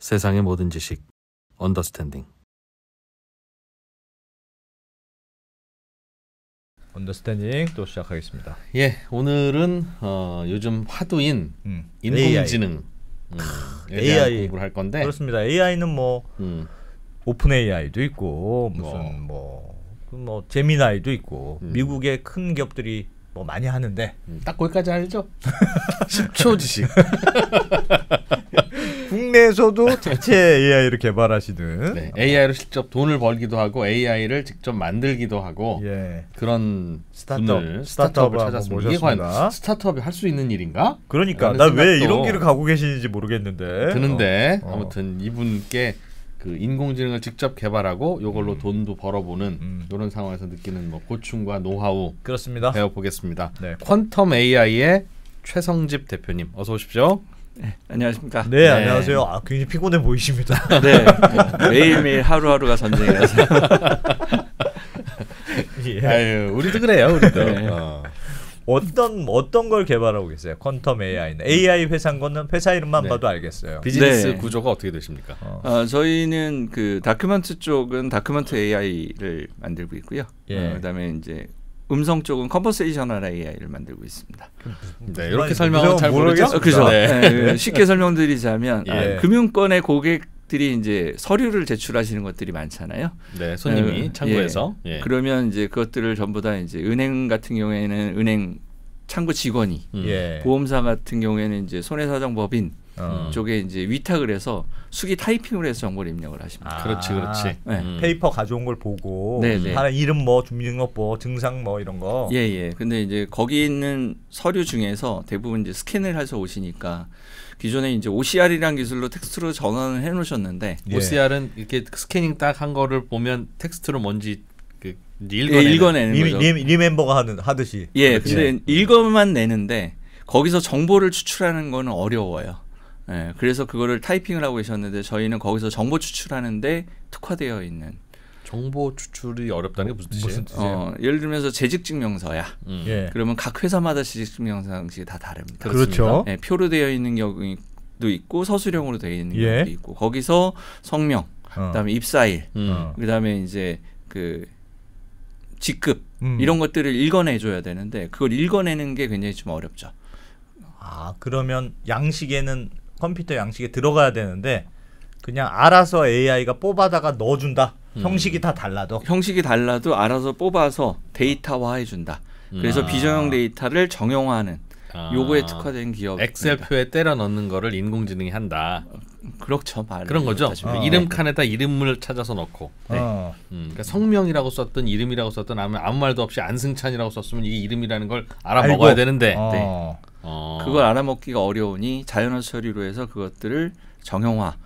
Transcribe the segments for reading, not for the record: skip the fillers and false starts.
세상의 모든 지식 언더스탠딩. 언더스탠딩 또 시작하겠습니다. 예, 오늘은 요즘 화두인 인공지능 AI 공부를 할 건데. 그렇습니다. AI는 뭐 오픈 AI도 있고 무슨 뭐 제미나이도 있고 미국의 큰 기업들이 뭐 많이 하는데 딱 거기까지 알죠? 10초 지식. 국내에서도 자체 AI를 개발하시는 네, AI로 직접 돈을 벌기도 하고 AI를 직접 만들기도 하고 예. 그런 스타트업을 찾았습니다. 이게 과연 스타트업이 할 수 있는 일인가? 그러니까 나 왜 이런 길을 가고 계시는지 모르겠는데 드는데 아무튼 이분께 그 인공지능을 직접 개발하고 이걸로 돈도 벌어보는 이런 상황에서 느끼는 뭐 고충과 노하우 그렇습니다. 배워보겠습니다. 네. 퀀텀 AI의 최성집 대표님 어서 오십시오. 네, 안녕하십니까. 네, 안녕하세요. 아, 굉장히 피곤해 보이십니다. 네, 매일매일 하루하루가 전쟁이라서. 예. 아유, 우리도 그래요, 우리도. 네. 어떤 걸 개발하고 계세요? 퀀텀 AI는 AI 회사인 거는 회사 이름만 네. 봐도 알겠어요. 비즈니스 네. 구조가 어떻게 되십니까? 저희는 그 다큐멘트 쪽은 다큐멘트 AI를 만들고 있고요. 예. 그다음에 이제 음성 쪽은 컨버세이셔널 AI를 만들고 있습니다. 네, 이렇게 설명은 잘 모르죠. 그죠? 네. 네, 쉽게 설명드리자면 예. 금융권의 고객들이 이제 서류를 제출하시는 것들이 많잖아요. 네, 손님이 창구에서. 예. 예. 그러면 이제 그것들을 전부 다 이제 은행 같은 경우에는 은행 창구 직원이, 예. 보험사 같은 경우에는 이제 손해사정법인 쪽에 이제 위탁을 해서 수기 타이핑을 해서 정보를 입력을 하십니다. 그렇지. 네. 페이퍼 가져온 걸 보고 네네. 하나 이름 뭐 주민등록부 증상 뭐 이런 거. 예. 근데 이제 거기 있는 서류 중에서 대부분 이제 스캔을 해서 오시니까 기존에 이제 OCR이라는 기술로 텍스트로 전환을 해놓으셨는데 예. OCR은 이렇게 스캐닝 딱 한 거를 보면 텍스트로 뭔지 그 읽어내는 거죠. 리멤버가 하듯이. 예, 근데 읽어만 내는데 거기서 정보를 추출하는 거는 어려워요. 예, 그래서 그거를 타이핑을 하고 계셨는데 저희는 거기서 정보 추출하는데 특화되어 있는. 정보 추출이 어렵다는 게 무슨 뜻이에요? 예를 들면서 재직증명서야. 예. 그러면 각 회사마다 재직증명서 방식이 다 다릅니다. 그렇죠. 예, 표로 되어 있는 경우도 있고 서술형으로 되어 있는 예. 경우도 있고 거기서 성명, 그다음에 입사일, 그다음에 이제 그 직급 이런 것들을 읽어내줘야 되는데 그걸 읽어내는 게 굉장히 좀 어렵죠. 아, 그러면 양식에는 컴퓨터 양식에 들어가야 되는데 그냥 알아서 AI가 뽑아다가 넣어준다. 형식이 다 달라도. 형식이 달라도 알아서 뽑아서 데이터화해 준다. 그래서 비정형 데이터를 정형화하는 요거에 특화된 기업. 엑셀표에 때려 넣는 거를 인공지능이 한다. 그렇죠. 그런 거죠. 이름 칸에다 이름을 찾아서 넣고. 네. 그러니까 성명이라고 썼든 이름이라고 썼든 아무 말도 없이 안승찬이라고 썼으면 이게 이름이라는 걸 알아먹어야 되는데. 네. 그걸 알아먹기가 어려우니 자연어 처리로 해서 그것들을 정형화,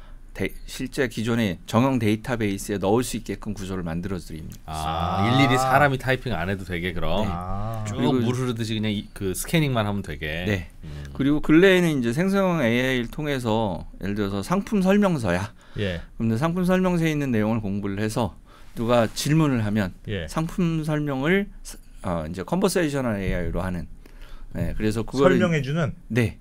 실제 기존의 정형 데이터베이스에 넣을 수 있게끔 구조를 만들어 드립니다. 일일이 사람이 타이핑 안 해도 되게 그럼 쭉 그리고 물 흐르듯이 그냥 그 스캐닝만 하면 되게. 네. 그리고 근래에는 이제 생성형 AI를 통해서 예를 들어서 상품 설명서야. 예. 근데 상품 설명서에 있는 내용을 공부를 해서 누가 질문을 하면 예. 상품 설명을 이제 컨버세이셔널 AI로 하는. 네, 그래서 그걸 설명해주는. 네.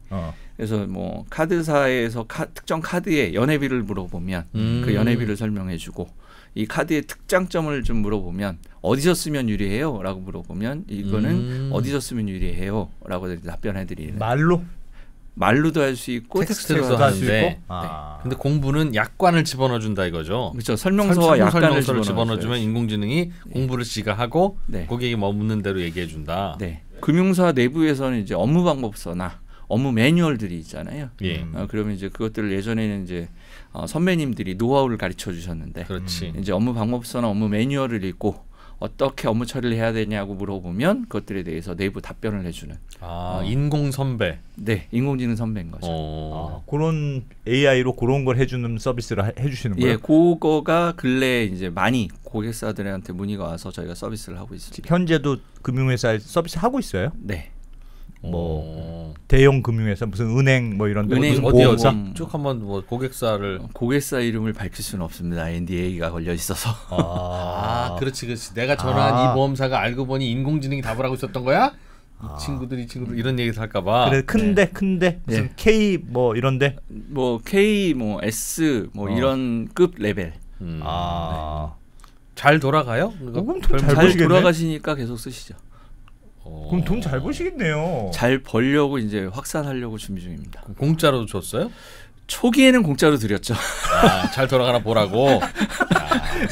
그래서 뭐 카드사에서 특정 카드의 연회비를 물어보면 그 연회비를 설명해주고 이 카드의 특장점을 좀 물어보면 어디서 쓰면 유리해요?라고 물어보면 이거는 어디서 쓰면 유리해요?라고 답변해드리는. 말로도 할 수 있고 텍스트로도 할 수 하는데. 있고. 네. 근데 공부는 약관을 집어넣어준다 이거죠. 그렇죠. 설명서와 약관을 집어넣어주면 인공지능이 공부를 지가 하고 고객이 묻는 대로 얘기해준다. 네. 금융사 내부에서는 이제 업무 방법서나 업무 매뉴얼들이 있잖아요. 예. 그러면 이제 그것들을 예전에는 이제 선배님들이 노하우를 가르쳐 주셨는데, 그렇지. 이제 업무 방법서나 업무 매뉴얼을 읽고 어떻게 업무 처리를 해야 되냐고 물어보면 그것들에 대해서 내부 답변을 해주는. 인공 선배. 네, 인공지능 선배인 거죠. 그런 AI로 그런 걸 해주는 서비스를 해주시는 거예요? 예, 그거가 근래 이제 많이 고객사들한테 문의가 와서 저희가 서비스를 하고 있습니다. 현재도 금융회사에 서비스 하고 있어요? 네. 뭐 대형 금융회사 무슨 은행 뭐 이런 데 은행 무슨 어디 보험사? 쭉 한번 뭐 고객사를 고객사 이름을 밝힐 수는 없습니다. NDA가 걸려 있어서. 그렇지. 내가 전화한 이 보험사가 알고 보니 인공지능이 답을 하고 있었던 거야? 이 친구들 이런 얘기 할까봐. 그래 큰데 무슨 K 뭐 이런데 뭐 K 뭐 S 뭐 이런 급 레벨. 잘 돌아가요? 그럼 잘 돌아가시니까 계속 쓰시죠. 그럼 돈 잘 버시겠네요. 잘 벌려고 이제 확산하려고 준비 중입니다. 공짜로 줬어요? 초기에는 공짜로 드렸죠. 잘 돌아가나 보라고.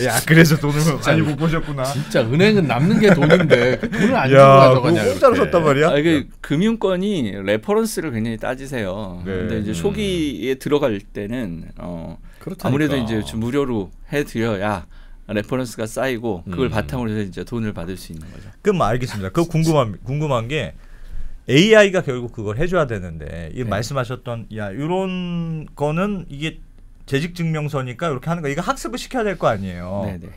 야 그래서 돈을 많이 못 버셨구나. 진짜 은행은 남는 게 돈인데 돈을 안 주고 가져가냐. 공짜로 줬단 말이야? 이게 금융권이 레퍼런스를 굉장히 따지세요. 근데 이제 초기에 들어갈 때는 아무래도 이제 좀 무료로 해드려야 레퍼런스가 쌓이고 그걸 바탕으로 해서 이제 돈을 받을 수 있는 거죠. 그럼 알겠습니다. 그 궁금한 게 AI가 결국 그걸 해줘야 되는데 이 말씀하셨던 이런 거는 이게 재직 증명서니까 이렇게 하는 거 이거 학습을 시켜야 될 거 아니에요. 네네.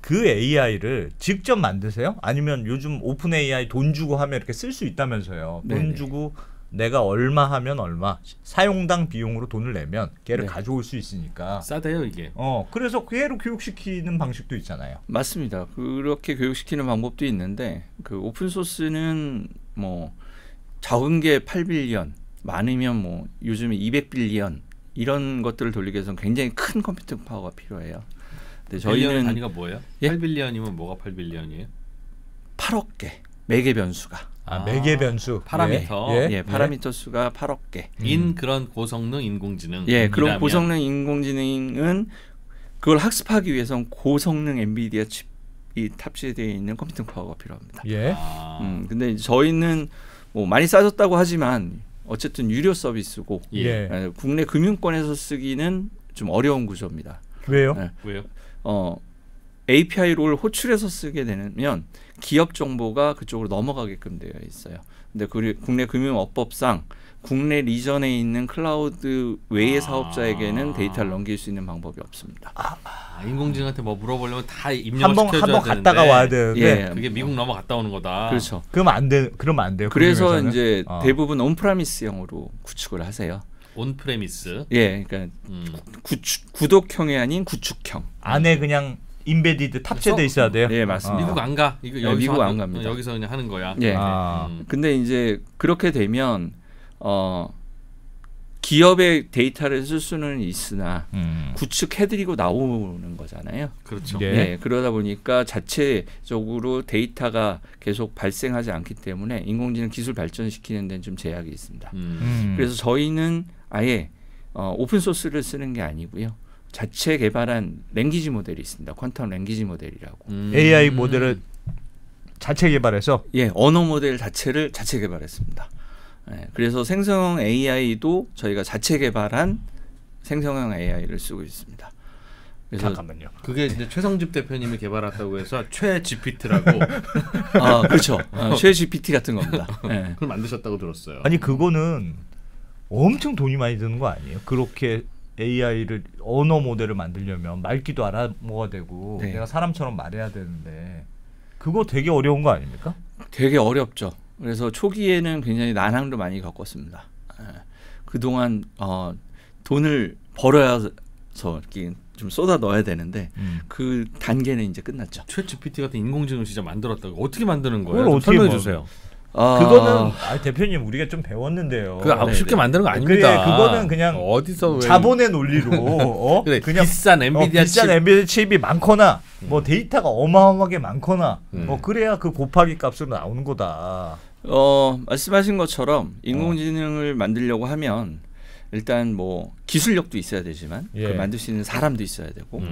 그 AI를 직접 만드세요? 아니면 요즘 오픈 AI 돈 주고 하면 이렇게 쓸 수 있다면서요? 돈 네네. 주고 내가 얼마 하면 얼마 사용당 비용으로 돈을 내면 걔를 가져올 수 있으니까 싸대요 이게. 그래서 걔로 교육시키는 방식도 있잖아요. 맞습니다. 그렇게 교육시키는 방법도 있는데 그 오픈 소스는 뭐 적은 게 8빌리언, 많으면 뭐 요즘에 200빌리언 이런 것들을 돌리기 위해서는 굉장히 큰 컴퓨팅 파워가 필요해요. 근데 저희는 단위가 뭐예요? 8빌리언이면 뭐가 8빌리언이에요? 8억 개 매개 변수가. 매개 변수. 파라미터. 파라미터 수가 8억 개. 인 그런 고성능 인공지능. 그런 고성능 인공지능은 그걸 학습하기 위해서는 고성능 엔비디아 칩이 탑재되어 있는 컴퓨팅 파워가 필요합니다. 근데 이제 저희는 뭐 많이 싸졌다고 하지만 어쨌든 유료 서비스고 국내 금융권에서 쓰기는 좀 어려운 구조입니다. 왜요? 왜요? API를 호출해서 쓰게 되면 기업 정보가 그쪽으로 넘어가게끔 되어 있어요. 근데 국내 금융업법상 국내 리전에 있는 클라우드 외의 사업자에게는 데이터를 넘길 수 있는 방법이 없습니다. 인공지능한테 뭐 물어보려면 다 입력을 시켜줘야 되는데 한번 갔다가 와야 되는데 그게 미국 넘어갔다 오는 거다. 그렇죠. 그러면 안 돼요. 그래서 이제 대부분 온프라미스형으로 구축을 하세요. 온프레미스. 그러니까 구독형이 아닌 구축형. 안에 그냥 인베디드 탑재돼 있어야 돼요. 맞습니다. 미국 안 가. 이거 미국 안 갑니다. 여기서 그냥 하는 거야. 근데 이제 그렇게 되면 기업의 데이터를 쓸 수는 있으나 구축해드리고 나오는 거잖아요. 그렇죠. 그러다 보니까 자체적으로 데이터가 계속 발생하지 않기 때문에 인공지능 기술 발전시키는 데는 좀 제약이 있습니다. 그래서 저희는 아예 오픈 소스를 쓰는 게 아니고요. 자체 개발한 랭귀지 모델이 있습니다. 퀀텀 랭귀지 모델이라고. AI 모델을 자체 개발해서? 언어 모델 자체를 자체 개발했습니다. 그래서 생성형 AI도 저희가 자체 개발한 생성형 AI를 쓰고 있습니다. 그래서 잠깐만요. 그게 이제 최성집 대표님이 개발했다고 해서 최 GPT라고. 그렇죠. 최 GPT 같은 겁니다. 그걸 만드셨다고 들었어요. 아니 그거는 엄청 돈이 많이 드는 거 아니에요? 그렇게 AI를 언어 모델을 만들려면 말귀도 알아먹어야 되고 내가 사람처럼 말해야 되는데 그거 되게 어려운 거 아닙니까? 되게 어렵죠. 그래서 초기에는 굉장히 난항도 많이 겪었습니다. 그동안 돈을 벌어서 이렇게 좀 쏟아 넣어야 되는데 그 단계는 이제 끝났죠. 최 GPT 같은 인공지능을 진짜 만들었다고. 어떻게 만드는 거예요? 그걸 설명해 주세요. 그거는 대표님 우리가 좀 배웠는데요. 그 쉽게 만드는 거 아닙니다. 그거는 그냥 어디서 자본의 논리로 그래, 그냥 비싼 엔비디아 칩이 많거나 뭐 데이터가 어마어마하게 많거나 그래야 그 곱하기 값으로 나오는 거다. 말씀하신 것처럼 인공지능을 만들려고 하면 일단 뭐 기술력도 있어야 되지만 그걸 만들 수 있는 사람도 있어야 되고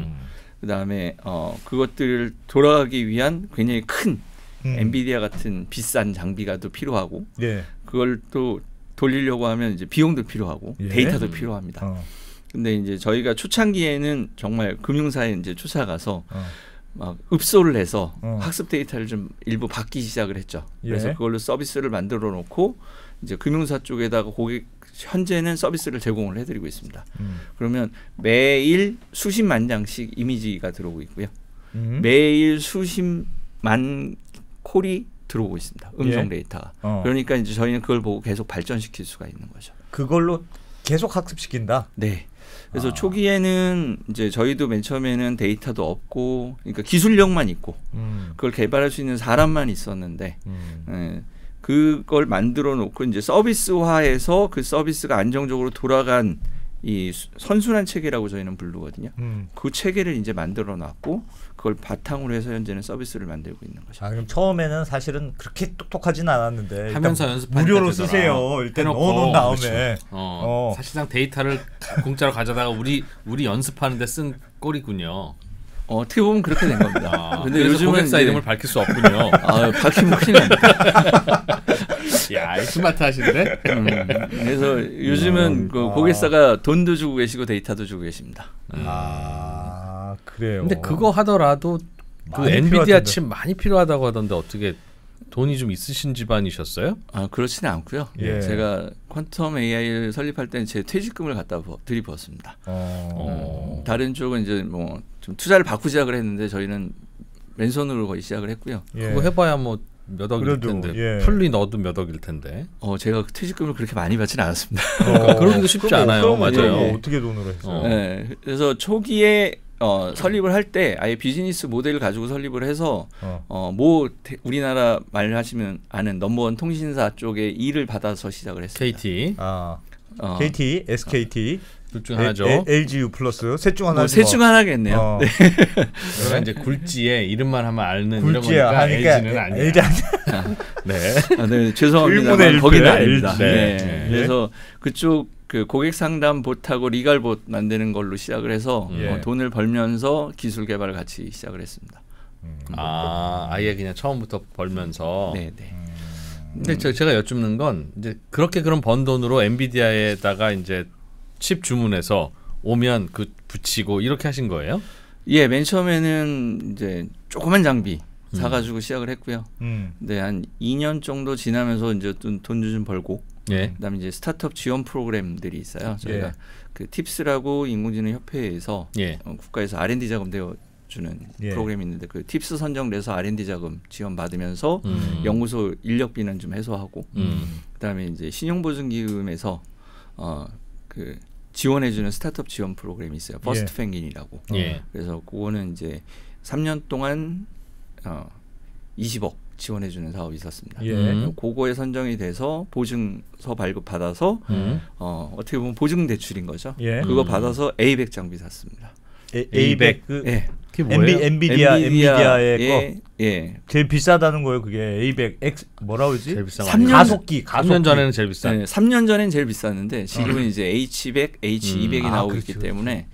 그다음에 그것들을 돌아가기 위한 굉장히 큰 엔비디아 같은 비싼 장비가 또 필요하고 그걸 또 돌리려고 하면 이제 비용도 필요하고 데이터도 필요합니다. 근데 이제 저희가 초창기에는 정말 금융사에 이제 쫓아가서 막 읍소를 해서 학습 데이터를 좀 일부 받기 시작을 했죠. 그래서 그걸로 서비스를 만들어 놓고 이제 금융사 쪽에다가 현재는 서비스를 제공을 해드리고 있습니다. 그러면 매일 수십만 장씩 이미지가 들어오고 있고요. 매일 수십만 콜이 들어오고 있습니다. 음성 데이터가. 그러니까 이제 저희는 그걸 보고 계속 발전시킬 수가 있는 거죠. 그걸로 계속 학습시킨다. 네. 그래서 초기에는 이제 저희도 맨 처음에는 데이터도 없고, 그러니까 기술력만 있고, 그걸 개발할 수 있는 사람만 있었는데, 그걸 만들어 놓고 이제 서비스화해서 그 서비스가 안정적으로 돌아간 이 선순환 체계라고 저희는 부르거든요. 그 체계를 이제 만들어 놨고 그걸 바탕으로 해서 현재는 서비스를 만들고 있는 거죠. 그럼 처음에는 사실은 그렇게 똑똑하진 않았는데 하면서 연습하니까 무료로 되더라. 쓰세요. 일단 넣어놓은 다음에 그렇죠. 사실상 데이터를 공짜로 가져다가 우리 연습하는데 쓴 꼴이군요. 어떻게 보면 그렇게 된 겁니다. 근데 요즘은 고객사 이름을 밝힐 수 없군요. 밝히면 큰일 납니다. 야, 스마트하신데? 그래서 요즘은 그 고객사가 돈도 주고 계시고 데이터도 주고 계십니다. 그래요. 근데 그거 하더라도 그 엔비디아 칩 많이 필요하다고 하던데 어떻게 돈이 좀 있으신 집안이셨어요? 그렇지는 않고요. 예. 제가 퀀텀 AI를 설립할 때는 제 퇴직금을 갖다 들이부었습니다. 다른 쪽은 이제 뭐 좀 투자를 바꾸기 시작을 했는데 저희는 맨손으로 거의 시작을 했고요. 예. 그거 해봐야 뭐 몇 억일 텐데 풀리 넣어도 몇 억일 텐데. 제가 퇴직금을 그렇게 많이 받지는 않았습니다. 그러기도 쉽지 않아요. 맞아요. 어떻게 돈으로 했어요? 네, 그래서 초기에 설립을 할 때 아예 비즈니스 모델을 가지고 설립을 해서 우리나라 말하시면 아는 넘버원 통신사 쪽에 일을 받아서 시작을 했습니다. KT. KT, SKT. 둘 중 하나죠. LGU 플러스 셋 중 하나. 셋 중 하나겠네요. 네. 제가 이제 굴지에 이름만 하면 아는 이런 거니까 LG는 아니야. LG 네, 죄송합니다. 거기는 아닙니다. 네. 그래서 그쪽 그 고객 상담 봇하고 리갈 봇 만드는 걸로 시작을 해서 돈을 벌면서 기술 개발을 같이 시작을 했습니다. 아예 그냥 처음부터 벌면서. 네. 근데 제가 여쭙는 건 이제 그렇게 그런 번 돈으로 엔비디아에다가 이제 칩 주문해서 오면 그 붙이고 이렇게 하신 거예요? 예, 맨 처음에는 이제 조그만 장비 사가지고 시작을 했고요. 근데 한 2년 정도 지나면서 이제 돈도 좀 벌고, 그다음에 이제 스타트업 지원 프로그램들이 있어요. 저희가 그 팁스라고 인공지능 협회에서 국가에서 R&D 자금 되어주는 프로그램이 있는데 그 팁스 선정돼서 R&D 자금 지원 받으면서 연구소 인력비는 좀 해소하고, 그다음에 이제 신용보증기금에서 그 지원해주는 스타트업 지원 프로그램이 있어요. 퍼스트 펭귄이라고. 그래서 그거는 이제 3년 동안 20억 지원해주는 사업이 있었습니다. 그거에 선정이 돼서 보증서 발급 받아서 어떻게 보면 보증 대출인 거죠. 그거 받아서 A100 장비 샀습니다. A100 그게 뭐예요? 엔비디아의 거. 제일 비싸다는 거예요. 그게 A100 X 뭐라고 그러지? 제일 비싼 3년 전에는 제일 비싼. 네, 3년 전엔 제일 비쌌는데 지금은 이제 H100, H200이 나오고 있기 때문에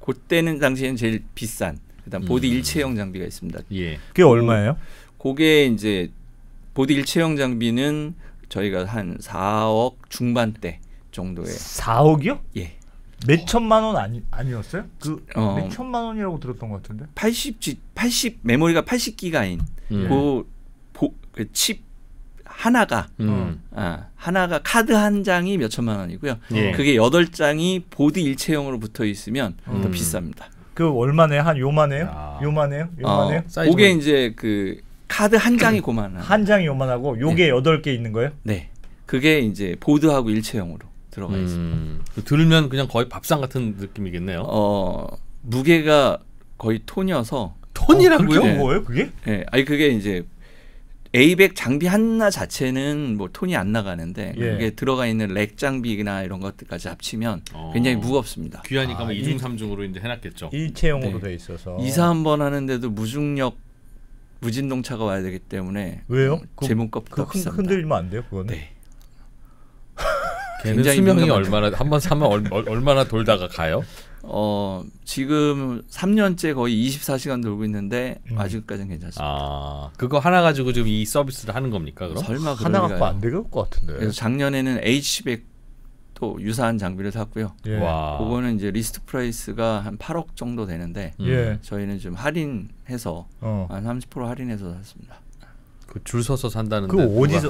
그때는 당시에는 제일 비싼. 그다음 보드 일체형 장비가 있습니다. 그게 얼마예요? 그게 이제 보드 일체형 장비는 저희가 한 4억 중반대 정도에. 4억이요? 예. 몇 천만 원 아니었어요? 몇 천만 원이라고 들었던 것 같은데. 80 메모리가 80기가인 그 칩 하나가 하나가 카드 한 장이 몇 천만 원이고요. 그게 8장이 보드 일체형으로 붙어 있으면 더 비쌉니다. 그 얼마네요? 한 요만해요? 요만해요? 그게 이제 그 카드 한 장이 고만한. 한 장이 요만하고 요게 8개 있는 거예요? 네. 그게 이제 보드하고 일체형으로 들어가 있습니다. 들면 그냥 거의 밥상 같은 느낌이겠네요. 무게가 거의 톤이어서. 톤이라고요? 그렇게 무거워요, 그게? 네, 아니 그게 이제 A100 장비 하나 자체는 뭐 톤이 안 나가는데 그게 들어가 있는 렉 장비나 이런 것들까지 합치면 굉장히 무겁습니다. 귀하니까 2중 3중으로 이제 해놨겠죠. 일체형으로 돼 있어서. 이사 한번 하는데도 무중력 무진동차가 와야 되기 때문에. 왜요? 제문값도 비쌉니다. 흔들리면 안 돼요, 그거는? 네. 걔는 수명이 얼마나 한번 사면 얼마나 돌다가 가요? 지금 3년째 거의 24시간 돌고 있는데 아직까지는 괜찮습니다. 그거 하나 가지고 지금 이 서비스를 하는 겁니까? 그럼? 설마 하나 갖고 안 될 것 같은데. 그래서 작년에는 H100 또 유사한 장비를 샀고요. 와. 그거는 이제 리스트 프라이스가 한 8억 정도 되는데 저희는 좀 할인해서 한 30% 할인해서 샀습니다. 그 줄 서서 산다는데. 그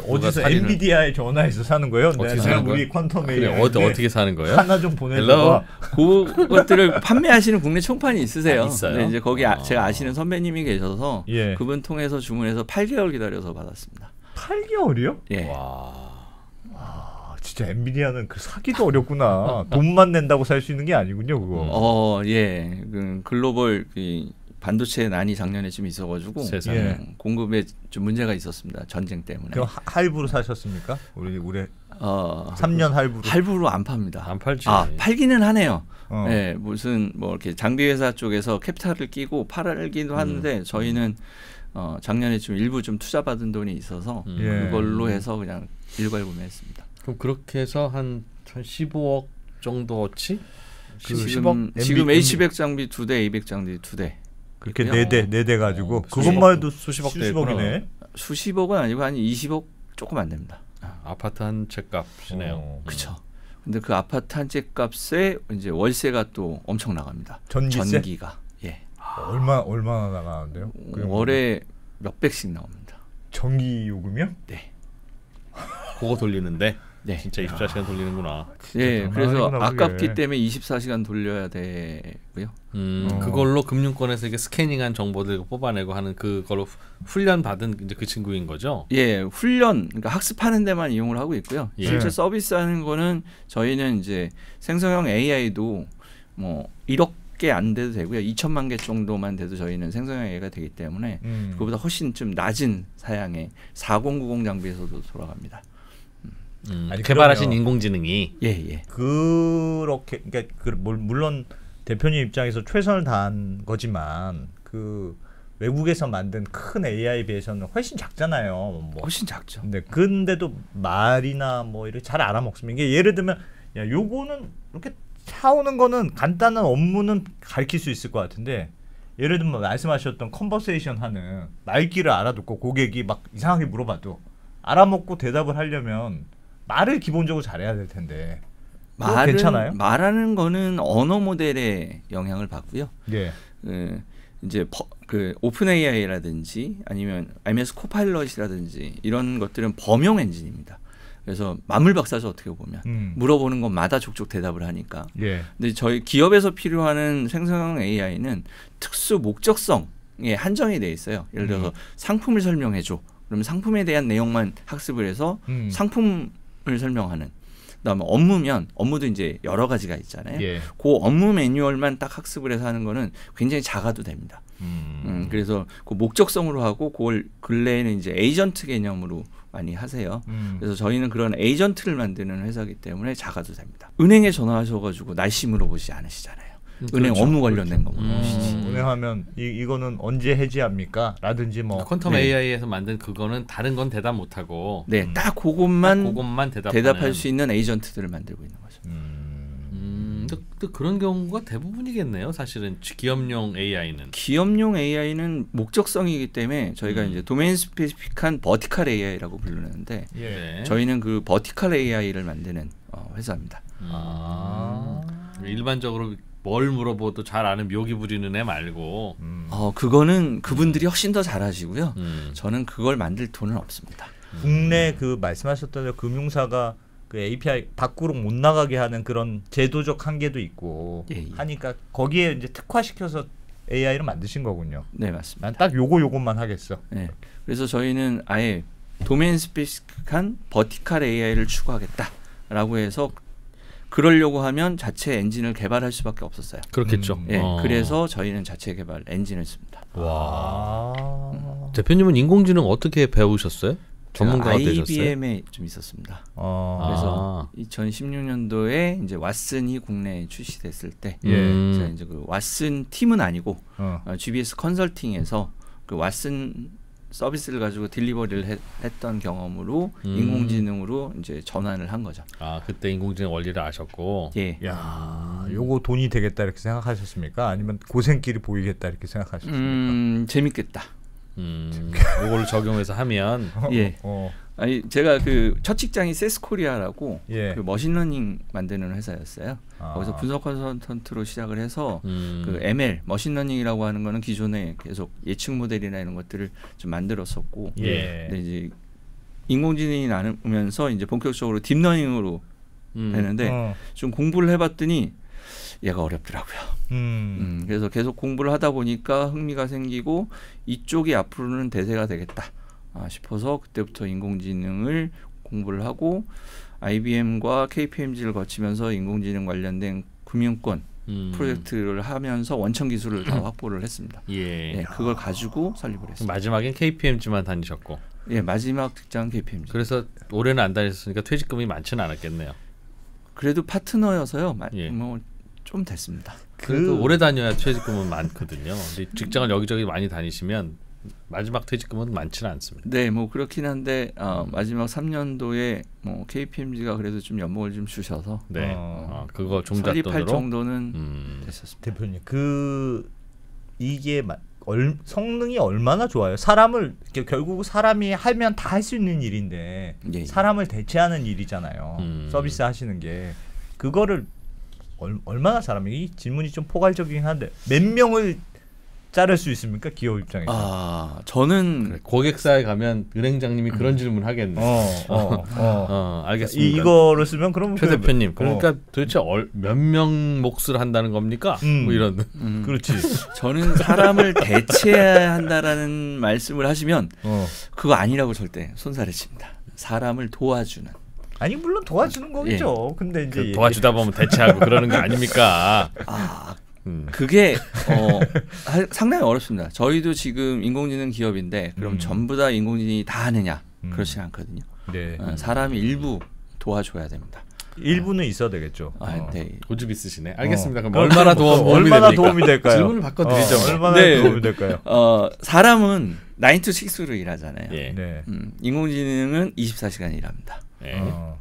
어디서 엔비디아에 전화해서 사는 거예요? 내가 우리 퀀텀 AI. 그래, 어떻게 사는 거예요? 하나 좀 보내줘. 그것들을 판매하시는 국내 총판이 있으세요. 있어요. 근데 이제 거기 제가 아시는 선배님이 계셔서 그분 통해서 주문해서 8개월 기다려서 받았습니다. 8개월이요? 예. 와. 진짜 엔비디아는 그 사기도 어렵구나. 돈만 낸다고 살 수 있는 게 아니군요, 그거. 예. 그 글로벌 반도체 난이 작년에 좀 있어가지고 공급에 좀 문제가 있었습니다. 전쟁 때문에. 그럼 할부로 사셨습니까? 우리 3년 할부로 안 팝니다. 안 팔지. 팔기는 하네요. 네, 무슨 뭐 이렇게 장비 회사 쪽에서 캐피탈을 끼고 팔기도 하는데 저희는 작년에 좀 일부 좀 투자 받은 돈이 있어서 그걸로 해서 그냥 일괄 구매했습니다. 그럼 그렇게 해서 한 15억 정도치? 지금 H100 장비 2대, A100 장비 2대. 그렇게 4대 가지고 그것만 해도 수십억이네. 수십억은 아니고 한 20억 조금 안 됩니다. 아파트 한 채 값이네요. 그렇죠. 근데 그 아파트 한 채 값에 이제 월세가 또 엄청 나갑니다. 전기가. 예. 얼마나 나가는데요? 월에 몇백씩 나옵니다. 전기 요금이요? 네. 그거 돌리는데. 네. 진짜 24시간 돌리는구나. 예, 그래서 아깝기 때문에 24시간 돌려야 되고요. 그걸로 금융권에서 이게 스캐닝한 정보들 뽑아내고 하는 그걸로 훈련 받은 이제 그 친구인 거죠. 예, 훈련, 그러니까 학습하는 데만 이용을 하고 있고요. 실제 서비스하는 거는 저희는 이제 생성형 AI도 뭐 1억개 안 돼도 되고요. 2천만 개 정도만 돼도 저희는 생성형 AI가 되기 때문에 그보다 훨씬 좀 낮은 사양의 4090 장비에서도 돌아갑니다. 아니, 개발하신 인공지능이 그렇게 그러니까 물론 대표님 입장에서 최선을 다한 거지만 그 외국에서 만든 큰 AI에 비해서는 훨씬 작잖아요. 뭐. 훨씬 작죠. 근데도 말이나 뭐 이렇게 잘 알아먹습니다. 이게 예를 들면 야 요거는 이렇게 사오는 거는 간단한 업무는 가르칠 수 있을 것 같은데 예를 들면 말씀하셨던 컨버세이션 하는 말귀를 알아듣고 고객이 막 이상하게 물어봐도 알아먹고 대답을 하려면 말을 기본적으로 잘해야 될 텐데 괜찮아요? 말하는 거는 언어 모델에 영향을 받고요. 예. 이제 그 오픈 AI라든지 아니면 IMS 코파일럿이라든지 이런 것들은 범용 엔진입니다. 그래서 만물박사죠 어떻게 보면 물어보는 것마다 족족 대답을 하니까. 근데 저희 기업에서 필요하는 생성형 AI는 특수 목적성에 한정이 돼 있어요. 예를 들어서 상품을 설명해줘. 그러면 상품에 대한 내용만 학습을 해서 상품을 설명하는. 그다음에 업무면 업무도 이제 여러 가지가 있잖아요. 그 업무 매뉴얼만 딱 학습을 해서 하는 거는 굉장히 작아도 됩니다. 그래서 그 목적성으로 하고 그걸 근래에는 이제 에이전트 개념으로 많이 하세요. 그래서 저희는 그런 에이전트를 만드는 회사이기 때문에 작아도 됩니다. 은행에 전화하셔가지고 날씨 물어보지 않으시잖아요. 은행 업무 관련된 거 물어보시지. 은행하면 이거는 언제 해지합니까? 라든지 뭐 퀀텀 AI에서 만든 그거는 다른 건 대답 못하고 딱 그것만 대답할 수 있는 에이전트들을 만들고 있는 거죠. 또 그런 경우가 대부분이겠네요. 사실은 기업용 AI는. 기업용 AI는 목적성이기 때문에 저희가 이제 도메인 스페시픽한 버티컬 AI라고 부르는데 저희는 그 버티컬 AI를 만드는 회사입니다. 일반적으로 뭘 물어봐도 잘 아는 묘기 부리는 애 말고. 그거는 그분들이 훨씬 더 잘하시고요. 저는 그걸 만들 돈은 없습니다. 국내 그 말씀하셨던 금융사가 그 API 밖으로 못 나가게 하는 그런 제도적 한계도 있고 하니까 거기에 이제 특화시켜서 AI를 만드신 거군요. 네, 맞습니다. 난 딱 요것만 하겠어. 네. 그래서 저희는 아예 도메인 스페시픽한 버티컬 AI를 추구하겠다라고 해서 그러려고 하면 자체 엔진을 개발할 수밖에 없었어요. 그렇겠죠. 그래서 저희는 자체 개발 엔진을 씁니다. 와. 대표님은 인공지능 어떻게 배우셨어요? 전문가가 되셨어요? IBM에 좀 있었습니다. 그래서 2016년도에 이제 왓슨이 국내에 출시됐을 때 제가 이제 그 왓슨 팀은 아니고 GBS 컨설팅에서 그 왓슨 서비스를 가지고 딜리버리를 했던 경험으로 인공지능으로 이제 전환을 한 거죠. 그때 인공지능 원리를 아셨고. 야, 요거 돈이 되겠다 이렇게 생각하셨습니까? 아니면 고생길이 보이겠다 이렇게 생각하셨습니까? 재밌겠다. 이걸 적용해서 하면 아니 제가 그 첫 직장이 세스코리아라고 그 머신러닝 만드는 회사였어요. 거기서 분석 컨설턴트로 시작을 해서 그 ML 머신러닝이라고 하는 거는 기존에 계속 예측 모델이나 이런 것들을 좀 만들었었고, 근데 이제 인공지능이 나누면서 이제 본격적으로 딥러닝으로 되는데 좀 공부를 해봤더니 얘가 어렵더라고요. 그래서 계속 공부를 하다 보니까 흥미가 생기고 이쪽이 앞으로는 대세가 되겠다 싶어서 그때부터 인공지능을 공부를 하고 IBM과 KPMG를 거치면서 인공지능 관련된 금융권 프로젝트를 하면서 원천 기술을 다 확보를 했습니다. 예, 그걸 가지고 설립을 했습니다. 마지막엔 KPMG만 다니셨고. 예, 마지막 직장 KPMG. 그래서 올해는 안 다니셨으니까 퇴직금이 많지는 않았겠네요. 그래도 파트너여서요. 예. 뭐 좀 됐습니다. 그래도 오래 다녀야 퇴직금은 많거든요. 근데 직장을 여기저기 많이 다니시면 마지막 퇴직금은 많지는 않습니다. 네, 뭐 그렇긴 한데 마지막 3년도에 뭐 KPMG가 그래도 좀 연봉을 좀 주셔서 네, 그거 종잣돈으로 설립할 정도는 됐었습니다. 대표님, 이게 성능이 얼마나 좋아요? 사람을 결국 사람이 하면 다 할 수 있는 일인데 예. 사람을 대체하는 일이잖아요. 서비스 하시는 게 그거를 얼마나 이 질문이 좀 포괄적이긴 한데 몇 명을 자를 수 있습니까? 기업 입장에서. 저는 그래, 고객사에 가면 은행장님이 그런 질문 하겠네. 알겠습니다. 이거를 쓰면 그러면 최 대표님, 그러니까 도대체 몇 명 몫을 한다는 겁니까? 뭐 이런. 그렇지. 저는 사람을 대체해야 한다라는 말씀을 하시면 그거 아니라고 절대 손살에 칩니다. 사람을 도와주는. 아니 물론 도와주는 거겠죠. 예. 근데 이제 도와주다 보면 대체하고 그러는 거 아닙니까? 그게 상당히 어렵습니다. 저희도 지금 인공지능 기업인데 그럼 전부 다 인공지능이 다 하느냐? 그렇지 않거든요. 네. 사람이 일부 도와줘야 됩니다. 일부는 있어야 되겠죠. 네. 고집 있으시네. 알겠습니다. 그럼 얼마나 도움이 될까요? 질문을 바꿔드리죠. 얼마나 도움이 될까요? 사람은 9 to 6로 일하잖아요. 예. 네. 인공지능은 24시간 일합니다.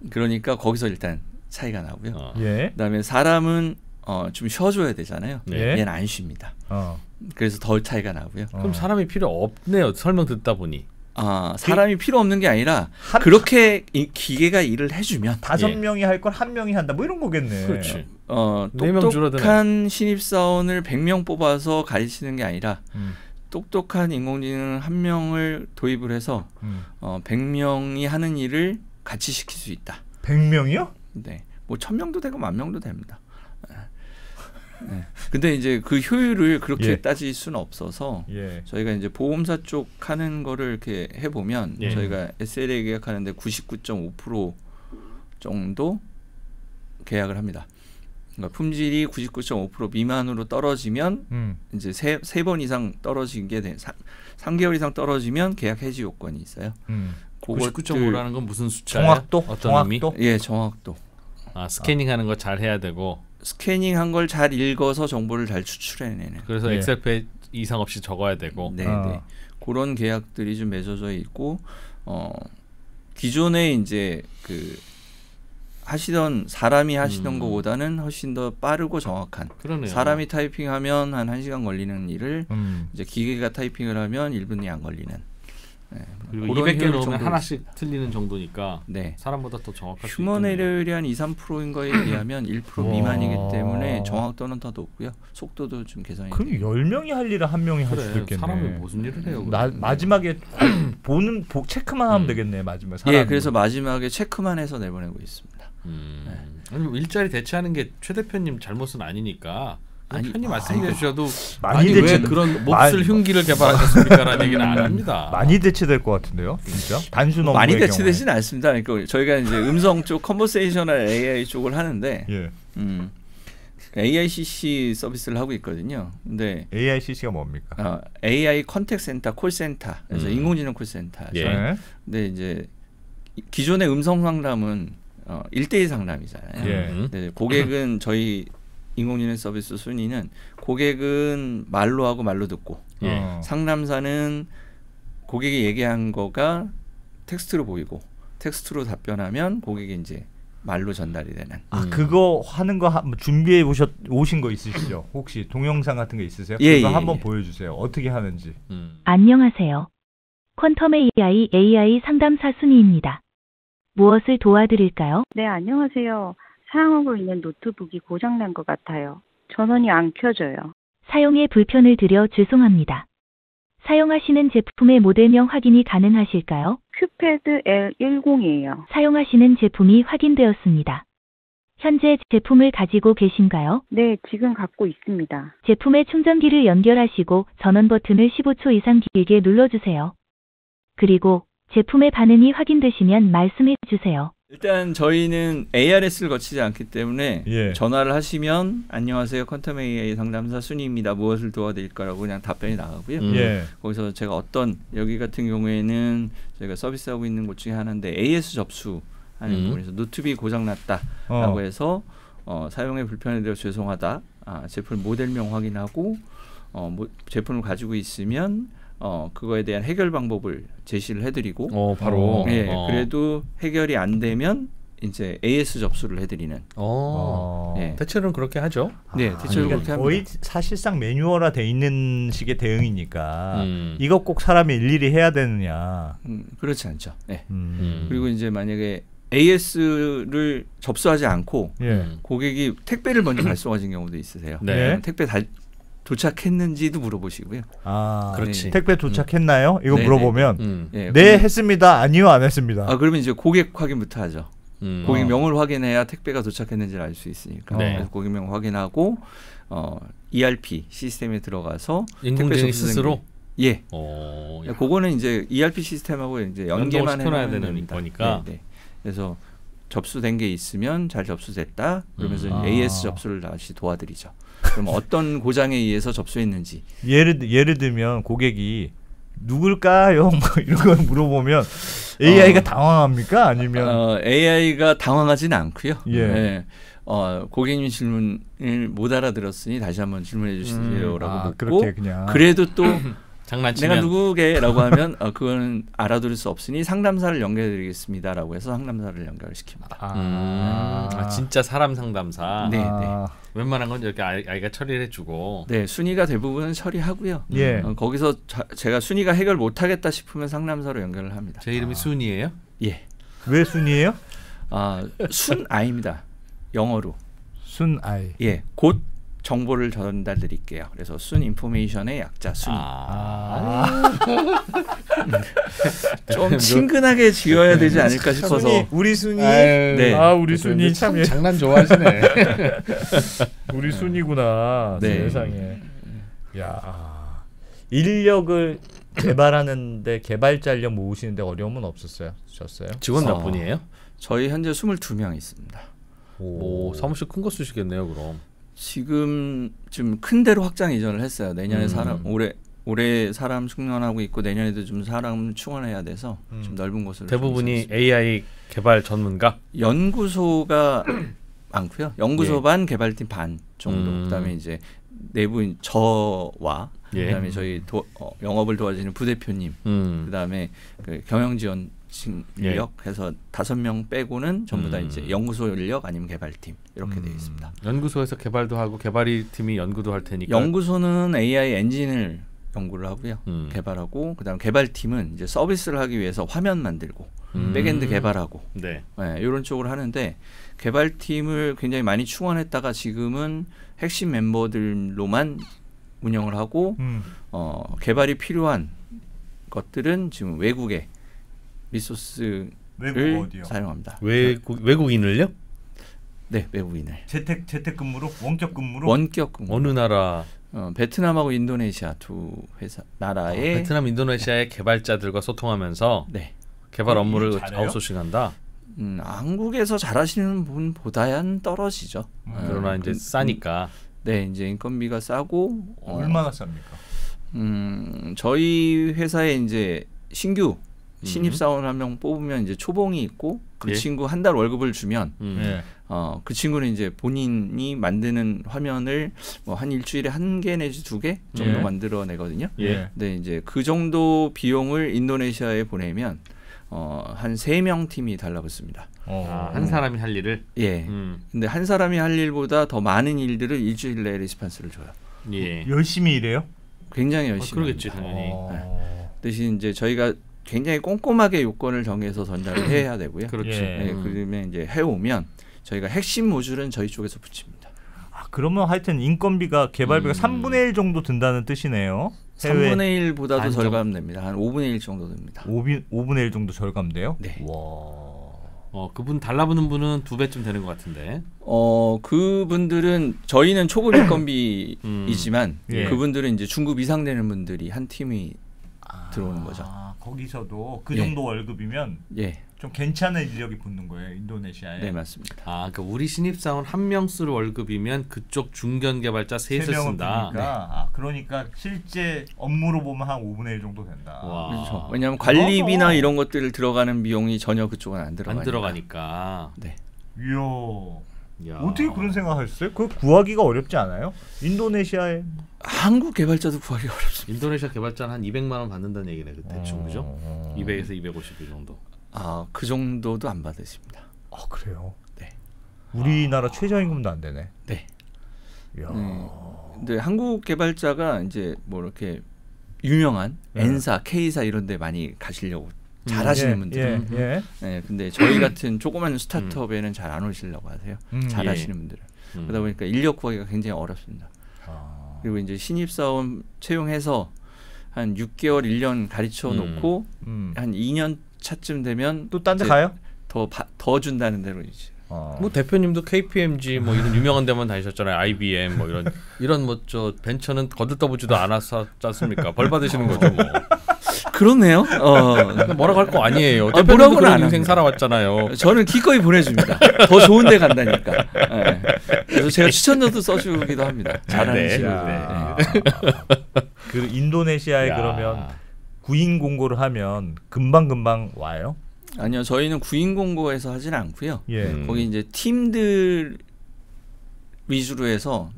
그러니까 거기서 일단 차이가 나고요. 그다음에 사람은 좀 쉬어줘야 되잖아요. 얘는 안 쉽니다. 그래서 더 차이가 나고요. 그럼 사람이 필요 없네요. 설명 듣다 보니. 사람이 필요 없는 게 아니라 그렇게 기계가 일을 해주면 5명이 할 걸 1명이 한다. 뭐 이런 거겠네. 그렇지. 똑똑한 신입사원을 100명 뽑아서 가르치는 게 아니라 똑똑한 인공지능 1명을 도입을 해서 100명이 하는 일을 같이 시킬 수 있다. 100명이요? 네. 뭐 1000명도 되고 10,000명도 됩니다. 네. 근데 이제 그 효율을 그렇게 따질 수는 없어서 저희가 이제 보험사 쪽 하는 거를 이렇게 해보면 저희가 SLA 계약하는데 99.5% 정도 계약을 합니다. 그러니까 품질이 99.5% 미만으로 떨어지면 이제 세 번 이상 떨어지게 돼 3개월 이상 떨어지면 계약 해지 요건이 있어요. 99.5라는 건 무슨 숫자예요? 정확도? 예, 정확도. 스캐닝하는 거 잘 해야 되고. 스캐닝한 걸 잘 읽어서 정보를 잘 추출해내는. 그래서 엑셀 이상 없이 적어야 되고. 네. 그런 계약들이 좀 맺어져 있고 기존에 이제 사람이 하시던 것보다는 훨씬 더 빠르고 정확한. 그러네요. 사람이 타이핑하면 한 1시간 걸리는 일을 이제 기계가 타이핑을 하면 1분이 안 걸리는. 네. 그리고 200개 넣으면 하나씩 틀리는 정도니까 네. 사람보다 더 정확할 수 휴먼 있겠네요. 에러율이 한 2-3%인 거에 비하면 1% 미만이기 때문에 정확도는 더 높고요. 속도도 좀 개선이 그럼 10명이 할 일을 1명이 할 수도 있겠네. 사람이 무슨 일을 해요? 마지막에 체크만 하면 되겠네. 마지막에. 예, 그래서 마지막에 체크만 해서 내보내고 있습니다. 아니, 일자리 대체하는 게 최 대표님 잘못은 아니니까 편히 말씀해 주셔도 왜 그런 몫을 흉기를 개발하셨습니까라는 얘기는 안 합니다. 많이 대체될 것 같은데요, 진짜. 단순 업무의 많이 대체되지는 않습니다. 그러니까 저희가 이제 음성 쪽 컨버세이셔널 AI 쪽을 하는데 AICC 서비스를 하고 있거든요. 근데 AICC가 뭡니까? AI 컨택 센터, 콜센터, 그래서 인공지능 콜센터죠. 근데 이제 기존의 음성 상담은 1:1 상담이잖아요. 근데 고객은 저희 인공지능 서비스 순위는 고객은 말로 하고 말로 듣고 상담사는 고객이 얘기한 거가 텍스트로 보이고 텍스트로 답변하면 고객이 이제 말로 전달이 되는. 그거 하는 거 준비해 오신 거 있으시죠? 혹시 동영상 같은 거 있으세요? 그거 한번 보여주세요. 어떻게 하는지. 안녕하세요. 퀀텀 AI 상담사 순이입니다. 무엇을 도와드릴까요? 네, 안녕하세요. 사용하고 있는 노트북이 고장난 것 같아요. 전원이 안 켜져요. 사용에 불편을 드려 죄송합니다. 사용하시는 제품의 모델명 확인이 가능하실까요? 큐패드 L10이에요. 사용하시는 제품이 확인되었습니다. 현재 제품을 가지고 계신가요? 네, 지금 갖고 있습니다. 제품의 충전기를 연결하시고 전원 버튼을 15초 이상 길게 눌러주세요. 그리고 제품의 반응이 확인되시면 말씀해 주세요. 일단 저희는 ARS를 거치지 않기 때문에 예. 전화를 하시면 안녕하세요 퀀텀 AI 상담사 순희입니다. 무엇을 도와드릴까라고 그냥 답변이 나가고요. 예. 거기서 제가 여기 같은 경우에는 저희가 서비스하고 있는 곳 중에 하나인데 AS 접수하는 부분에서 노트북이 고장났다라고 해서 사용에 불편에 대해 죄송하다. 제품 모델명 확인하고 제품을 가지고 있으면 그거에 대한 해결 방법을 제시를 해드리고 바로 그래도 해결이 안 되면 이제 AS 접수를 해드리는. 예. 대체로는 그렇게 하죠. 네, 대체로 그렇게 합니다. 거의 사실상 매뉴얼화 돼 있는 식의 대응이니까 이거 꼭 사람이 일일이 해야 되느냐? 그렇지 않죠. 네. 그리고 이제 만약에 AS를 접수하지 않고 고객이 택배를 먼저 발송하신 경우도 있으세요. 네. 택배 도착했는지도 물어보시고요. 그렇지. 택배 도착했나요? 이거 물어보면 네, 했습니다. 아니요, 안 했습니다. 그러면 이제 고객 확인부터 하죠. 고객명을 확인해야 택배가 도착했는지를 알 수 있으니까. 그래서 고객명 확인하고 ERP 시스템에 들어가서 인공지능이 스스로 예. 그거는 이제 ERP 시스템하고 이제 연계만 해야 되는 거니까. 네. 그래서 접수된 게 있으면 잘 접수됐다. 그러면서 AS 접수를 다시 도와드리죠. 그럼 어떤 고장에 의해서 접수했는지. 예를 들면 고객이 누굴까요? 뭐 이런 걸 물어보면 AI가 당황합니까? 아니면 AI가 당황하지는 않고요. 예. 고객님 질문을 못 알아들었으니 다시 한번 질문해 주시죠라고 묻고 그렇게 그냥. 그래도 또 장난치면 내가 누구게라고 하면 그건 알아들을 수 없으니 상담사를 연결해드리겠습니다라고 해서 상담사를 연결시킵니다. 진짜 사람 상담사. 네. 웬만한 건 이렇게 아이가 처리를 해주고. 네, 순위가 대부분은 처리하고요. 예. 거기서 제가 순위가 해결 못하겠다 싶으면 상담사로 연결을 합니다. 제 이름이 순이에요? 예. 왜 순이에요? 순아입니다. 영어로. 순아이. 예, 곧 정보를 전달드릴게요. 그래서 순 인포메이션의 약자 순이. 좀 친근하게 지어야 되지 않을까 싶어서. 우리 순이. 네. 우리 순이 참 장난 좋아하시네. 우리 순이구나. 네. 세상에. 야, 인력을 개발하는데 개발자 인력 모으시는데 어려움은 없었어요? 직원 몇 분이에요? 저희 현재 22명 있습니다. 오, 사무실 큰 거 쓰시겠네요, 그럼. 지금 좀 큰 데로 확장 이전을 했어요. 내년에 올해 사람 충원하고 있고 내년에도 좀 사람 충원해야 돼서 좀 넓은 곳으로. 대부분이 AI 개발 전문가? 연구소가 많고요. 연구소 반, 개발팀 반 정도. 그다음에 이제 내부 저와 그다음에 저희 영업을 도와주는 부대표님, 그다음에 그 경영지원 인력 해서 5명 빼고는 전부 다 이제 연구소 인력 아니면 개발팀 이렇게 되어 있습니다. 연구소에서 개발도 하고 개발이 팀이 연구도 할 테니까. 연구소는 AI 엔진을 연구를 하고요. 개발하고 그다음 개발팀은 이제 서비스를 하기 위해서 화면 만들고 백엔드 개발하고 이런 쪽으로 하는데 개발팀을 굉장히 많이 충원했다가 지금은 핵심 멤버들로만 운영을 하고 개발이 필요한 것들은 지금 외국에 리소스를 사용합니다. 외국인을요? 네, 외국인을. 재택근무로 원격 근무로. 원격 근무. 어느 나라? 베트남하고 인도네시아 두 나라의 베트남, 인도네시아의 개발자들과 소통하면서 개발 업무를 아웃소싱한다. 한국에서 잘하시는 분보다는 떨어지죠. 그러나 이제 싸니까. 네, 이제 인건비가 싸고. 얼마나 쌉니까? 저희 회사에 이제 신규 신입사원 한 명 뽑으면 이제 초봉이 있고 그 친구 한 달 월급을 주면 그 친구는 이제 본인이 만드는 화면을 뭐 한 일주일에 1개 내지 2개 정도 만들어내거든요. 근데 이제 그 정도 비용을 인도네시아에 보내면 한 3명 팀이 달라붙습니다. 한 사람이 할 일을? 근데 한 사람이 할 일보다 더 많은 일들을 일주일 내에 레스판스를 줘요. 열심히 일해요? 굉장히 열심히. 그러겠지 당연히. 대신 이제 저희가 굉장히 꼼꼼하게 요건을 정해서 전달을 해야 되고요. 그렇지. 그러면 이제 해오면 저희가 핵심 모듈은 저희 쪽에서 붙입니다. 그러면 하여튼 인건비가 개발비가 3분의 1 정도 든다는 뜻이네요. 3분의 1보다도 절감됩니다. 한 5분의 1 정도 됩니다. 5분의 1 정도 절감돼요? 네. 와. 그분 달라붙는 분은 2배쯤 되는 것 같은데. 그분들은 저희는 초급 인건비이지만 그분들은 이제 중급 이상 되는 분들이 한 팀이 들어오는 거죠. 거기서도 그 정도 월급이면 좀 괜찮은 인력이 붙는 거예요, 인도네시아에. 네, 맞습니다. 아, 그러니까 우리 신입사원 한 명수를 월급이면 그쪽 중견 개발자 셋을 쓴다. 그러니까 실제 업무로 보면 한 5분의 1 정도 된다. 와. 그렇죠. 왜냐하면 관리비나 이런 것들 들어가는 비용이 전혀 그쪽은 안 들어가니까. 네. 이야. 어떻게 그런 생각하셨어요? 그거 구하기가 어렵지 않아요? 인도네시아에 한국 개발자도 구하기 어렵습니다. 인도네시아 개발자는 한 200만 원 받는다는 얘기네, 그 대충 그죠? 200에서 250이 정도. 아, 그 정도도 안 받으십니다. 아, 그래요? 네. 우리나라 최저임금도 안 되네. 네. 이야. 근데 한국 개발자가 이제 뭐 이렇게 유명한 N사, K사 이런 데 많이 가시려고 잘하시는 분들은 네, 근데 저희 같은 조그만 스타트업에는 잘 안 오시려고 하세요. 잘하시는 분들은. 그러다 보니까 인력 구하기가 굉장히 어렵습니다. 그리고 이제 신입사원 채용해서 한 6개월, 1년 가르쳐 놓고 한 2년 차쯤 되면 또 딴 데 가요? 더 준다는 대로 이제. 뭐 대표님도 KPMG 뭐 이런 유명한 데만 다니셨잖아요. IBM 뭐 이런 뭐 저 벤처는 거들떠보지도 않았지 않습니까? 벌 받으시는 거죠 뭐. 그렇네요. 뭐라고 할 거 아니에요. 뭐라고는 그런 안 인생 살아왔잖아요. 저는 기꺼이 보내줍니다. 더 좋은 데 간다니까. 네. 그래서 제가 추천서도 써주기도 합니다. 잘하는 친구들. 그 인도네시아에 그러면 구인 공고를 하면 금방 와요? 아니요, 저희는 구인 공고에서 하지는 않고요. 거기 이제 팀들 위주로 해서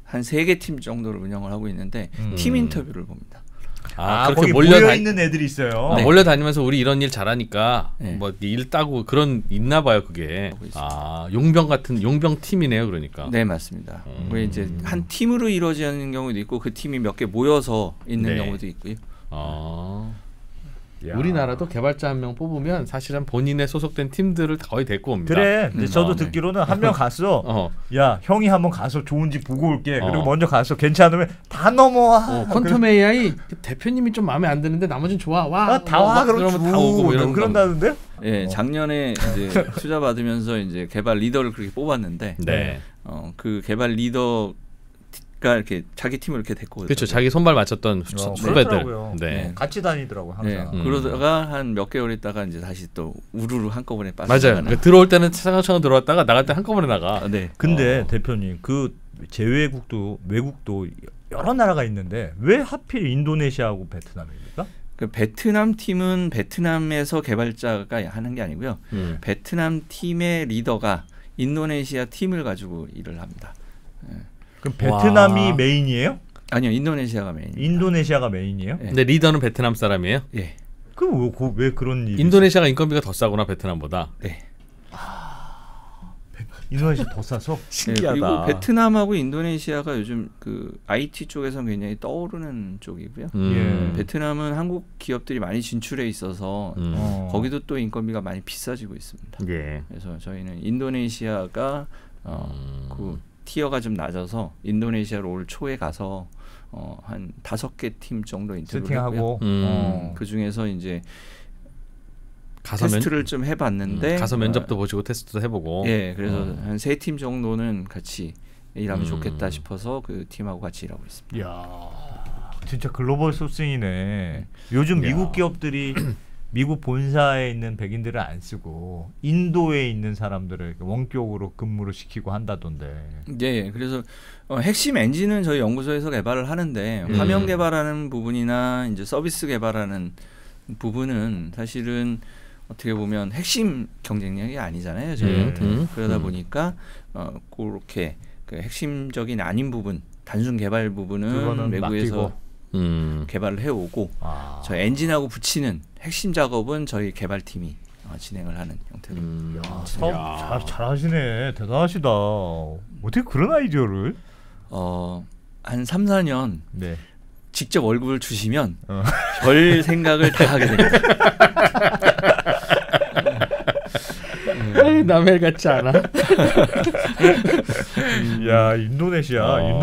한 3개 팀 정도를 운영을 하고 있는데 팀 인터뷰를 봅니다. 그렇게 모여 있는 애들이 있어요. 네. 몰려다니면서 우리 이런 일 잘하니까 뭐 일 따고 그런 있나 봐요, 그게. 용병 팀이네요, 그러니까. 네, 맞습니다. 왜 이제 한 팀으로 이루어지는 경우도 있고 그 팀이 몇 개 모여서 있는 경우도 있고요. 우리나라도 개발자 한 명 뽑으면 사실은 본인의 소속된 팀들을 거의 데리고 옵니다. 그래. 근데 저도 듣기로는 한 명 갔어. 야, 형이 한번 가서 좋은지 보고 올게. 그리고 먼저 가서 괜찮으면 다 넘어와. 퀀텀 AI 대표님이 좀 마음에 안 드는데 나머지는 좋아. 와. 다 와. 그러면 다 오고 뭐 이런 그런다는데요? 예, 작년에 이제 투자 받으면서 이제 개발 리더를 그렇게 뽑았는데 그 개발 리더 이렇게 자기 팀을 이렇게 데리고 그렇죠. 자기 손발 맞췄던 후배들. 네. 같이 다니더라고 항상. 그러다가 한 몇 개월 있다가 이제 다시 또 우르르 한꺼번에 빠져. 맞아요. 그러니까 들어올 때는 차근차근 들어왔다가 나갈 때 한꺼번에 나가. 네. 근데 대표님 그 외국도 여러 나라가 있는데 왜 하필 인도네시아하고 베트남입니까? 그 베트남 팀은 베트남에서 개발자가 하는 게 아니고요. 베트남 팀의 리더가 인도네시아 팀을 가지고 일을 합니다. 그럼 베트남이 메인이에요? 아니요, 인도네시아가 메인. 인도네시아가 메인이에요? 네. 근데 리더는 베트남 사람이에요? 예. 그럼 왜 그런 일이? 인도네시아가 인건비가 더 싸구나 베트남보다. 네. 인도네시아 더 싸서? 신기하다. 네, 그리고 베트남하고 인도네시아가 요즘 그 IT 쪽에서 굉장히 떠오르는 쪽이고요. 베트남은 한국 기업들이 많이 진출해 있어서 거기도 또 인건비가 많이 비싸지고 있습니다. 그래서 저희는 인도네시아가 그 티어가 좀 낮아서 인도네시아로 올 초에 가서 한 5개 팀 정도 인터뷰를 하고 그 중에서 이제 테스트를 좀 해봤는데 가서 면접도 보시고 테스트도 해보고 그래서 한 3팀 정도는 같이 일하면 좋겠다 싶어서 그 팀하고 같이 일하고 있습니다. 이야, 진짜 글로벌 소싱이네. 요즘 미국 기업들이 미국 본사에 있는 백인들을 안 쓰고 인도에 있는 사람들을 원격으로 근무를 시키고 한다던데. 네, 그래서 핵심 엔진은 저희 연구소에서 개발을 하는데 화면 개발하는 부분이나 이제 서비스 개발하는 부분은 사실은 어떻게 보면 핵심 경쟁력이 아니잖아요, 저희한테. 그러다 보니까 그렇게 그 핵심적인 아닌 부분, 단순 개발 부분은 외국에서 개발을 해오고 저 엔진하고 붙이는 핵심 작업은 저희 개발팀이 진행을 하는 형태로. 잘하시네. 대단하시다. 어떻게 그런 아이디어를? 한 3, 4년 직접 월급을 주시면 별 생각을 다 하게 됩니다. 남의 같지 않아. 야, 인도네시아,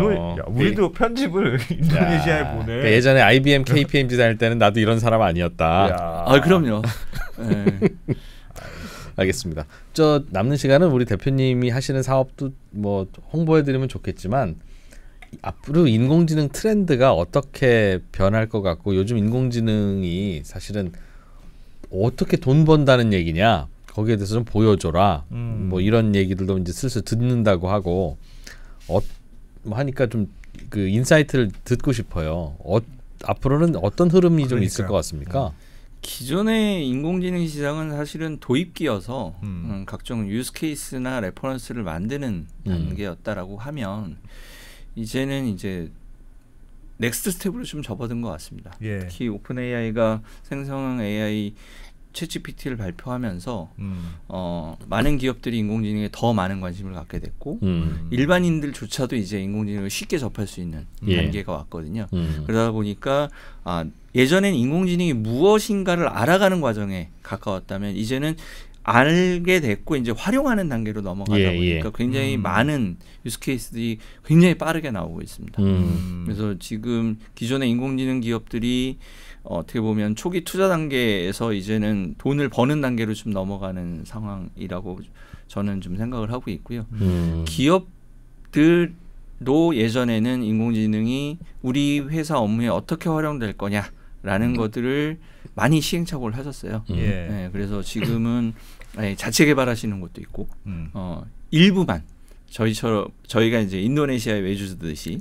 우리도 편집을 인도네시아에 보내. 그러니까 예전에 IBM, KPMG 다닐 때는 나도 이런 사람 아니었다. 그럼요. 알겠습니다. 저 남는 시간은 우리 대표님이 하시는 사업도 뭐 홍보해드리면 좋겠지만 앞으로 인공지능 트렌드가 어떻게 변할 것 같고 요즘 인공지능이 사실은 어떻게 돈 번다는 얘기냐? 거기에 대해서 좀 보여줘라. 뭐 이런 얘기들도 이제 슬슬 듣는다고 하고 뭐 하니까 좀 그 인사이트를 듣고 싶어요. 앞으로는 어떤 흐름이 좀 있을 것 같습니까? 기존의 인공지능 시장은 사실은 도입기여서 각종 유스케이스나 레퍼런스를 만드는 단계였다라고 하면 이제는 이제 넥스트 스텝으로 좀 접어든 것 같습니다. 예. 특히 오픈 AI가 생성형 AI 챗GPT를 발표하면서 많은 기업들이 인공지능에 더 많은 관심을 갖게 됐고 일반인들조차도 이제 인공지능을 쉽게 접할 수 있는 단계가 왔거든요. 그러다 보니까 예전엔 인공지능이 무엇인가를 알아가는 과정에 가까웠다면 이제는 알게 됐고 이제 활용하는 단계로 넘어가다 보니까 굉장히 많은 유스케이스들이 굉장히 빠르게 나오고 있습니다. 그래서 지금 기존의 인공지능 기업들이 어떻게 보면 초기 투자 단계에서 이제는 돈을 버는 단계로 좀 넘어가는 상황이라고 저는 좀 생각을 하고 있고요. 기업들도 예전에는 인공지능이 우리 회사 업무에 어떻게 활용될 거냐라는 것들을 많이 시행착오를 하셨어요. 네, 그래서 지금은 자체 개발하시는 것도 있고 일부만 저희가 이제 인도네시아에 외주듯이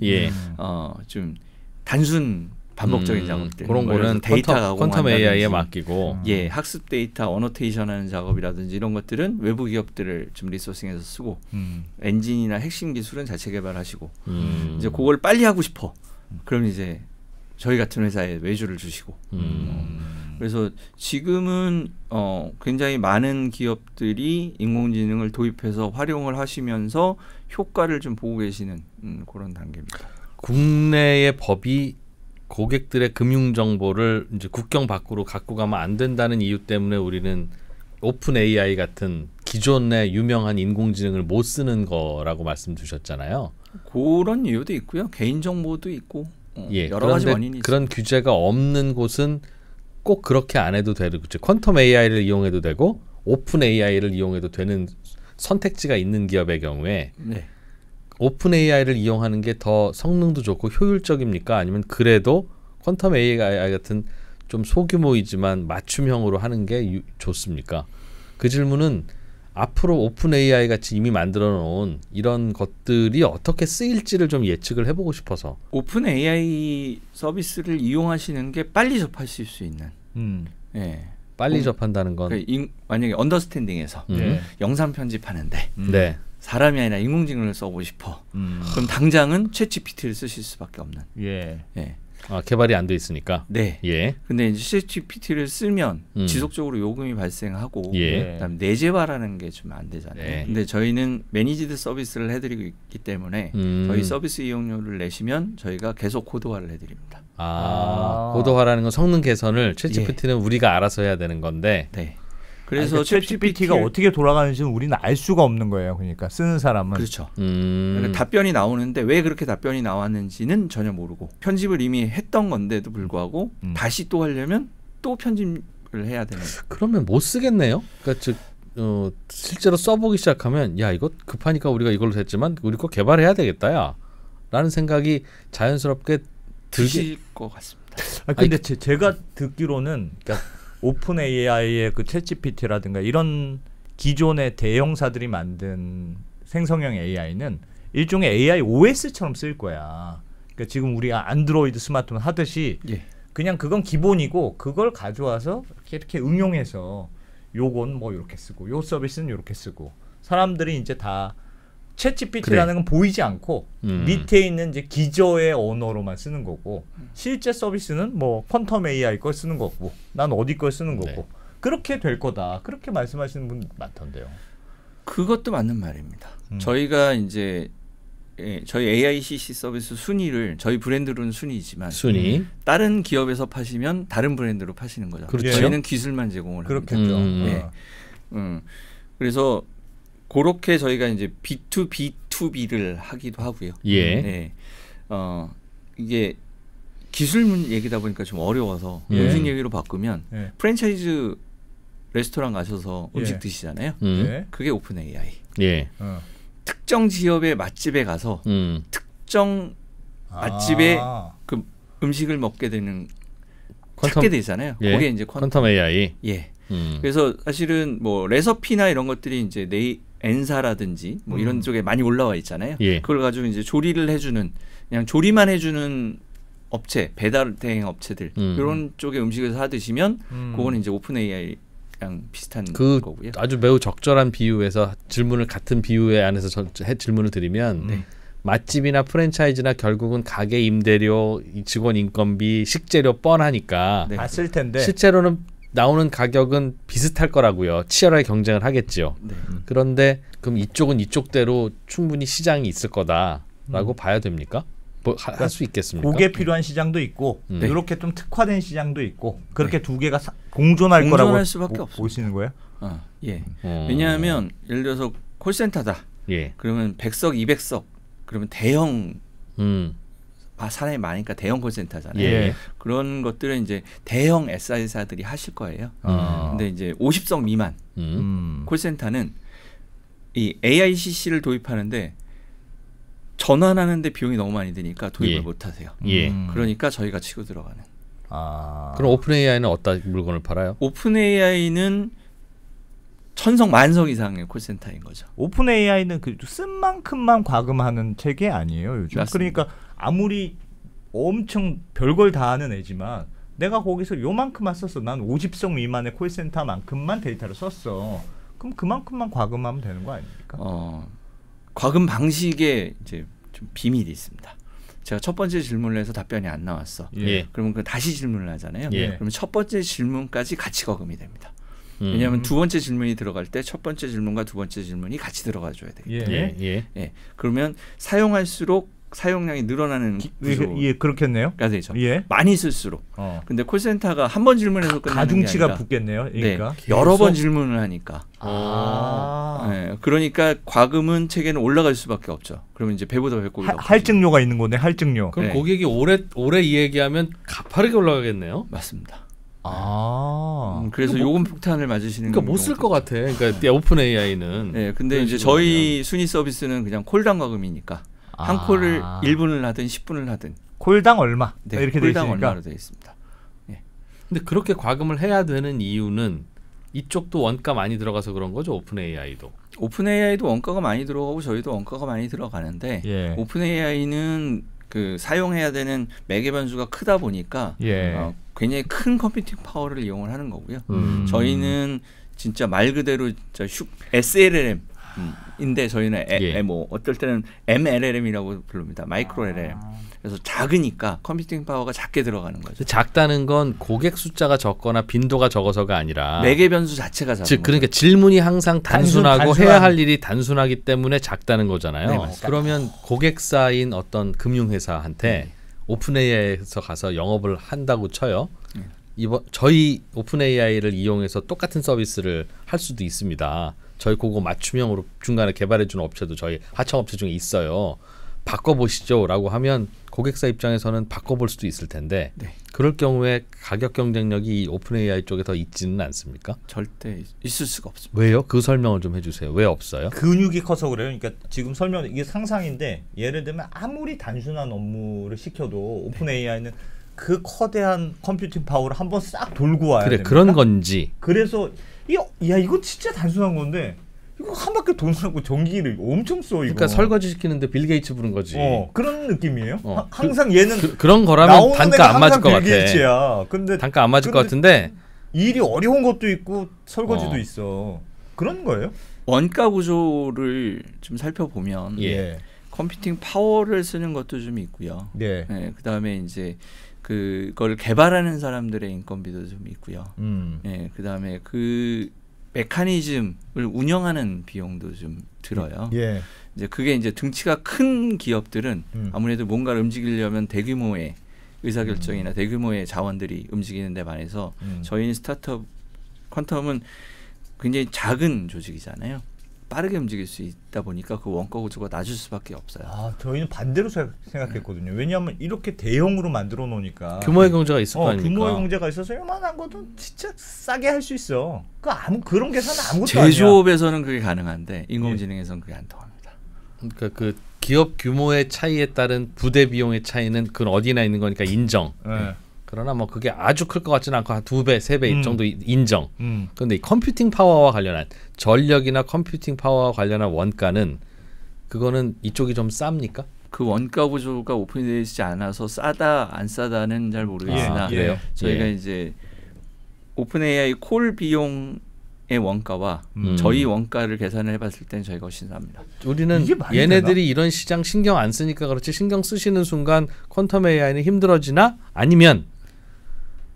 좀 단순 반복적인 작업들 그런 거는 데이터 퀀텀 AI에 맡기고 학습 데이터 어노테이션하는 작업이라든지 이런 것들은 외부 기업들을 좀 리소싱해서 쓰고 엔진이나 핵심 기술은 자체 개발하시고 이제 그걸 빨리 하고 싶어 그럼 이제 저희 같은 회사에 외주를 주시고 그래서 지금은 굉장히 많은 기업들이 인공지능을 도입해서 활용을 하시면서 효과를 좀 보고 계시는 그런 단계입니다. 국내의 법이 고객들의 금융 정보를 이제 국경 밖으로 갖고 가면 안 된다는 이유 때문에 우리는 오픈 AI 같은 기존의 유명한 인공지능을 못 쓰는 거라고 말씀 주셨잖아요. 그런 이유도 있고요. 개인 정보도 있고 여러 가지 원인이 그런 있습니다. 규제가 없는 곳은 꼭 그렇게 안 해도 되고 퀀텀 AI를 이용해도 되고 오픈 AI를 이용해도 되는 선택지가 있는 기업의 경우에 오픈 AI를 이용하는 게 더 성능도 좋고 효율적입니까? 아니면 그래도 퀀텀 AI 같은 좀 소규모이지만 맞춤형으로 하는 게 좋습니까? 그 질문은 앞으로 오픈 AI 같이 이미 만들어 놓은 이런 것들이 어떻게 쓰일지를 좀 예측을 해보고 싶어서. 오픈 AI 서비스를 이용하시는 게 빨리 접하실 수 있는. 빨리 접한다는 건 만약에 언더스탠딩에서 영상 편집하는데 사람이 아니라 인공지능을 써보고 싶어. 그럼 당장은 챗GPT를 쓰실 수밖에 없는. 개발이 안 돼 있으니까. 근데 이제 챗GPT를 쓰면 지속적으로 요금이 발생하고 그다음에 내재화라는 게 좀 안 되잖아요. 근데 저희는 매니지드 서비스를 해드리고 있기 때문에 저희 서비스 이용료를 내시면 저희가 계속 코드화를 해드립니다. 코드화라는 건 성능 개선을 챗GPT는 우리가 알아서 해야 되는 건데. 그래서 챗GPT가 어떻게 돌아가는지는 우리는 알 수가 없는 거예요. 그러니까 쓰는 사람은. 그렇죠. 그러니까 답변이 나오는데 왜 그렇게 답변이 나왔는지는 전혀 모르고 편집을 이미 했던 건데도 불구하고 다시 또 하려면 또 편집을 해야 되는. 그러면 못 쓰겠네요. 그러니까 실제로 써보기 시작하면 야 이거 급하니까 우리가 이걸로 했지만 우리 거 개발해야 되겠다야 라는 생각이 자연스럽게 드실 것 같습니다. 근데 제가 듣기로는 그러니까 오픈 AI의 그 챗GPT라든가 이런 기존의 대형사들이 만든 생성형 AI는 일종의 AI OS처럼 쓸 거야. 그러니까 지금 우리가 안드로이드 스마트폰 하듯이 그냥 그건 기본이고 그걸 가져와서 이렇게 응용해서 요건 뭐 이렇게 쓰고 요 서비스는 이렇게 쓰고 사람들이 이제 다 챗GPT라는 건 보이지 않고 밑에 있는 이제 기저의 언어로만 쓰는 거고 실제 서비스는 뭐 퀀텀 AI 걸 쓰는 거고 난 어디 걸 쓰는 거고 그렇게 될 거다. 그렇게 말씀하시는 분 많던데요. 그것도 맞는 말입니다. 저희가 이제 저희 AICC 서비스 순위를 저희 브랜드로는 순위이지만 다른 기업에서 파시면 다른 브랜드로 파시는 거죠. 그렇죠. 저희는 기술만 제공을 합니다. 그렇겠죠. 그래서 그렇게 저희가 이제 B2B2B를 하기도 하고요. 이게 기술 얘기다 보니까 좀 어려워서 음식 얘기로 바꾸면 프랜차이즈 레스토랑 가셔서 음식 드시잖아요. 그게 오픈 AI. 특정 지역의 맛집에 가서 특정 맛집에 그 음식을 먹게 되는 찾게 되잖아요. 그게 이제 퀀텀 AI. 그래서 사실은 뭐 레서피나 이런 것들이 이제 엔사라든지 뭐 이런 쪽에 많이 올라와 있잖아요. 예. 그걸 가지고 이제 조리를 해주는 그냥 조리만 해주는 업체, 배달 대행 업체들 이런 쪽에 음식을 사 드시면 그거는 이제 오픈 AI랑 비슷한 거고요. 아주 매우 적절한 비유에서 질문을 같은 비유에 안에서 질문을 드리면 맛집이나 프랜차이즈나 결국은 가게 임대료, 직원 인건비, 식재료 뻔하니까 다 쓸 텐데 실제로는 나오는 가격은 비슷할 거라고요. 치열하게 경쟁을 하겠죠. 그런데 그럼 이쪽은 이쪽대로 충분히 시장이 있을 거다라고 봐야 됩니까? 할 수 있겠습니까? 그게 필요한 시장도 있고 이렇게 좀 특화된 시장도 있고 그렇게 두 개가 공존할 거라고 수밖에 보시는 거예요? 예. 왜냐하면 예를 들어서 콜센터다. 예. 그러면 100석, 200석 그러면 대형 사람이 많으니까 대형 콜센터잖아요. 예. 그런 것들은 이제 대형 SI사들이 하실 거예요. 근데 이제 50석 미만 콜센터는 이 AICC를 도입하는데 전환하는데 비용이 너무 많이 드니까 도입을 못 하세요. 그러니까 저희가 치고 들어가는. 그럼 오픈 AI는 어떤 물건을 팔아요? 오픈 AI는 천석 만석 이상의 콜센터인 거죠. 오픈 AI는 그 쓴 만큼만 과금하는 체계 아니에요 요즘. 맞습니다. 그러니까 아무리 엄청 별걸 다 하는 애지만 내가 거기서 요만큼만 썼어. 난 50석 미만의 콜센터만큼만 데이터를 썼어. 그럼 그만큼만 과금하면 되는 거 아닙니까? 과금 방식에 이제 좀 비밀이 있습니다. 제가 첫 번째 질문을 해서 답변이 안 나왔어. 예. 그러면 그 다시 질문을 하잖아요. 예. 그러면 첫 번째 질문까지 같이 거금이 됩니다. 왜냐하면 두 번째 질문이 들어갈 때 첫 번째 질문과 두 번째 질문이 같이 들어가 줘야 되기 때문에. 예. 그러면 사용할수록 사용량이 늘어나는 예, 그렇겠네요. 되죠. 예. 많이 쓸수록. 근데 콜센터가 한 번 질문해서 끝나는 가중치가 게 아니라 붙겠네요. 그러니까 여러 번 질문을 하니까. 네. 그러니까 과금은 체계는 올라갈 수밖에 없죠. 그러면 이제 배보다 배꼽이 할증료가 있는 거네. 할증료. 그럼 고객이 오래 이야기하면 가파르게 올라가겠네요. 맞습니다. 그러니까 그래서 요금 폭탄을 맞으시는. 그러니까 못 쓸 것 같아. 그러니까 오픈 AI는. 네, 근데 이제 저희 순위 서비스는 그냥 콜당 과금이니까 한 콜을 1분을 하든 10분을 하든 콜당 얼마 이렇게 돼 콜당 있으니까. 얼마로 되어 있습니다. 근데 그렇게 과금을 해야 되는 이유는 이쪽도 원가 많이 들어가서 그런 거죠. 오픈 AI도. 오픈 AI도 원가가 많이 들어가고 저희도 원가가 많이 들어가는데 오픈 AI는 그 사용해야 되는 매개 변수가 크다 보니까 굉장히 큰 컴퓨팅 파워를 이용을 하는 거고요. 저희는 진짜 말 그대로 SLLM 인데 저희는 뭐 어떨 때는 MLLM이라고 부릅니다. 마이크로 LLM. 그래서 작으니까 컴퓨팅 파워가 작게 들어가는 거죠. 작다는 건 고객 숫자가 적거나 빈도가 적어서가 아니라 매개 변수 자체가 작은 즉 그러니까 질문이 항상 단순하고 해야 할 일이 단순하기 때문에 작다는 거잖아요. 네, 그러면 고객사인 어떤 금융회사한테 오픈 AI에서 가서 영업을 한다고 쳐요. 저희 오픈 AI를 이용해서 똑같은 서비스를 할 수도 있습니다. 저희 그거 맞춤형으로 중간에 개발해주는 업체도 저희 하청업체 중에 있어요. 바꿔보시죠라고 하면 고객사 입장에서는 바꿔볼 수도 있을 텐데 그럴 경우에 가격 경쟁력이 이 오픈 AI 쪽에 더 있지는 않습니까? 절대 있을 수가 없습니다. 왜요? 그 설명을 좀 해주세요. 왜 없어요? 근육이 커서 그래요. 그러니까 지금 설명 이게 상상인데 예를 들면 아무리 단순한 업무를 시켜도 오픈 AI는 그 커다란 컴퓨팅 파워를 한번 싹 돌고 와야 됩니다. 그런 건지. 그래서 이거 진짜 단순한 건데 이거 한 바퀴 돈하고 전기를 엄청 써. 이거. 그러니까 설거지 시키는데 빌 게이츠 부른 거지. 그런 느낌이에요. 항상 얘는 그런 거라면 단가 안 맞을 것 같아. 게이츠야. 근데 단가 안 맞을 것 같은데 일이 어려운 것도 있고 설거지도 있어. 그런 거예요? 원가 구조를 좀 살펴보면 컴퓨팅 파워를 쓰는 것도 좀 있고요. 그다음에 이제 그걸 개발하는 사람들의 인건비도 좀 있고요. 그다음에 그 메커니즘을 운영하는 비용도 좀 들어요. 이제 그게 이제 등치가 큰 기업들은 아무래도 뭔가를 움직이려면 대규모의 의사결정이나 대규모의 자원들이 움직이는 데 반해서 저희는 스타트업 퀀텀은 굉장히 작은 조직이잖아요. 빠르게 움직일 수 있다 보니까 그 원가 구조가 낮을 수밖에 없어요. 저희는 반대로 생각했거든요. 왜냐하면 이렇게 대형으로 만들어 놓으니까 규모의 경제가 있을 거 아닙니까? 규모의 경제가 있어서 요만한 것도 진짜 싸게 할 수 있어. 그런 계산은 아무것도 아니야. 제조업에서는 그게 가능한데 인공지능에서는 그게 안 통합니다. 그러니까 그 기업 규모의 차이에 따른 부대 비용의 차이는 그건 어디나 있는 거니까 인정. 그러나 뭐 그게 아주 클 것 같지는 않고 한 2배, 3배 정도 인정. 그런데 이 컴퓨팅 파워와 관련한 전력이나 컴퓨팅 파워와 관련한 원가는 그거는 이쪽이 좀 쌉니까? 그 원가 구조가 오픈되지 않아서 싸다 안 싸다는 잘 모르겠으나 그래요? 저희가 이제 오픈 AI 콜 비용의 원가와 저희 원가를 계산을 해봤을 때는 저희가 훨씬 쌉니다. 우리는 얘네들이 되나? 이런 시장 신경 안 쓰니까 그렇지 신경 쓰시는 순간 퀀텀 AI는 힘들어지나? 아니면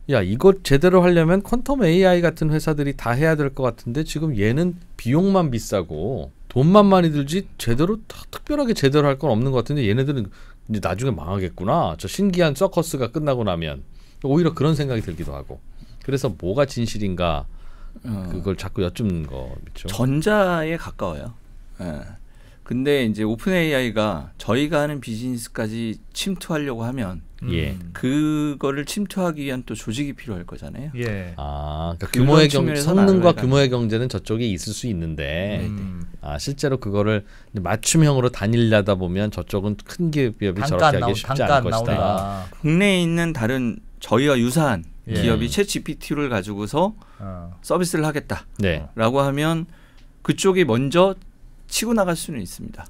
야 이거 제대로 하려면 퀀텀 AI 같은 회사들이 다 해야 될 것 같은데 지금 얘는 비용만 비싸고 돈만 많이 들지 제대로 특별하게 제대로 할 건 없는 것 같은데 얘네들은 이제 나중에 망하겠구나. 저 신기한 서커스가 끝나고 나면 오히려 그런 생각이 들기도 하고. 그래서 뭐가 진실인가 그걸 자꾸 여쭙는 거죠. 전자에 가까워요. 예. 근데 이제 오픈 AI가 저희가 하는 비즈니스까지 침투하려고 하면 그거를 침투하기 위한 또 조직이 필요할 거잖아요. 예. 아, 그러니까 규모의 성능과 규모의 경제는 저쪽에 있을 수 있는데 실제로 그거를 맞춤형으로 다니려다 보면 저쪽은 큰 기업이 저렇게 하기 쉽지 않을 것이다. 국내에 있는 다른 저희와 유사한 기업이 챗GPT를 가지고서 서비스를 하겠다라고 하면 그쪽이 먼저 치고 나갈 수는 있습니다.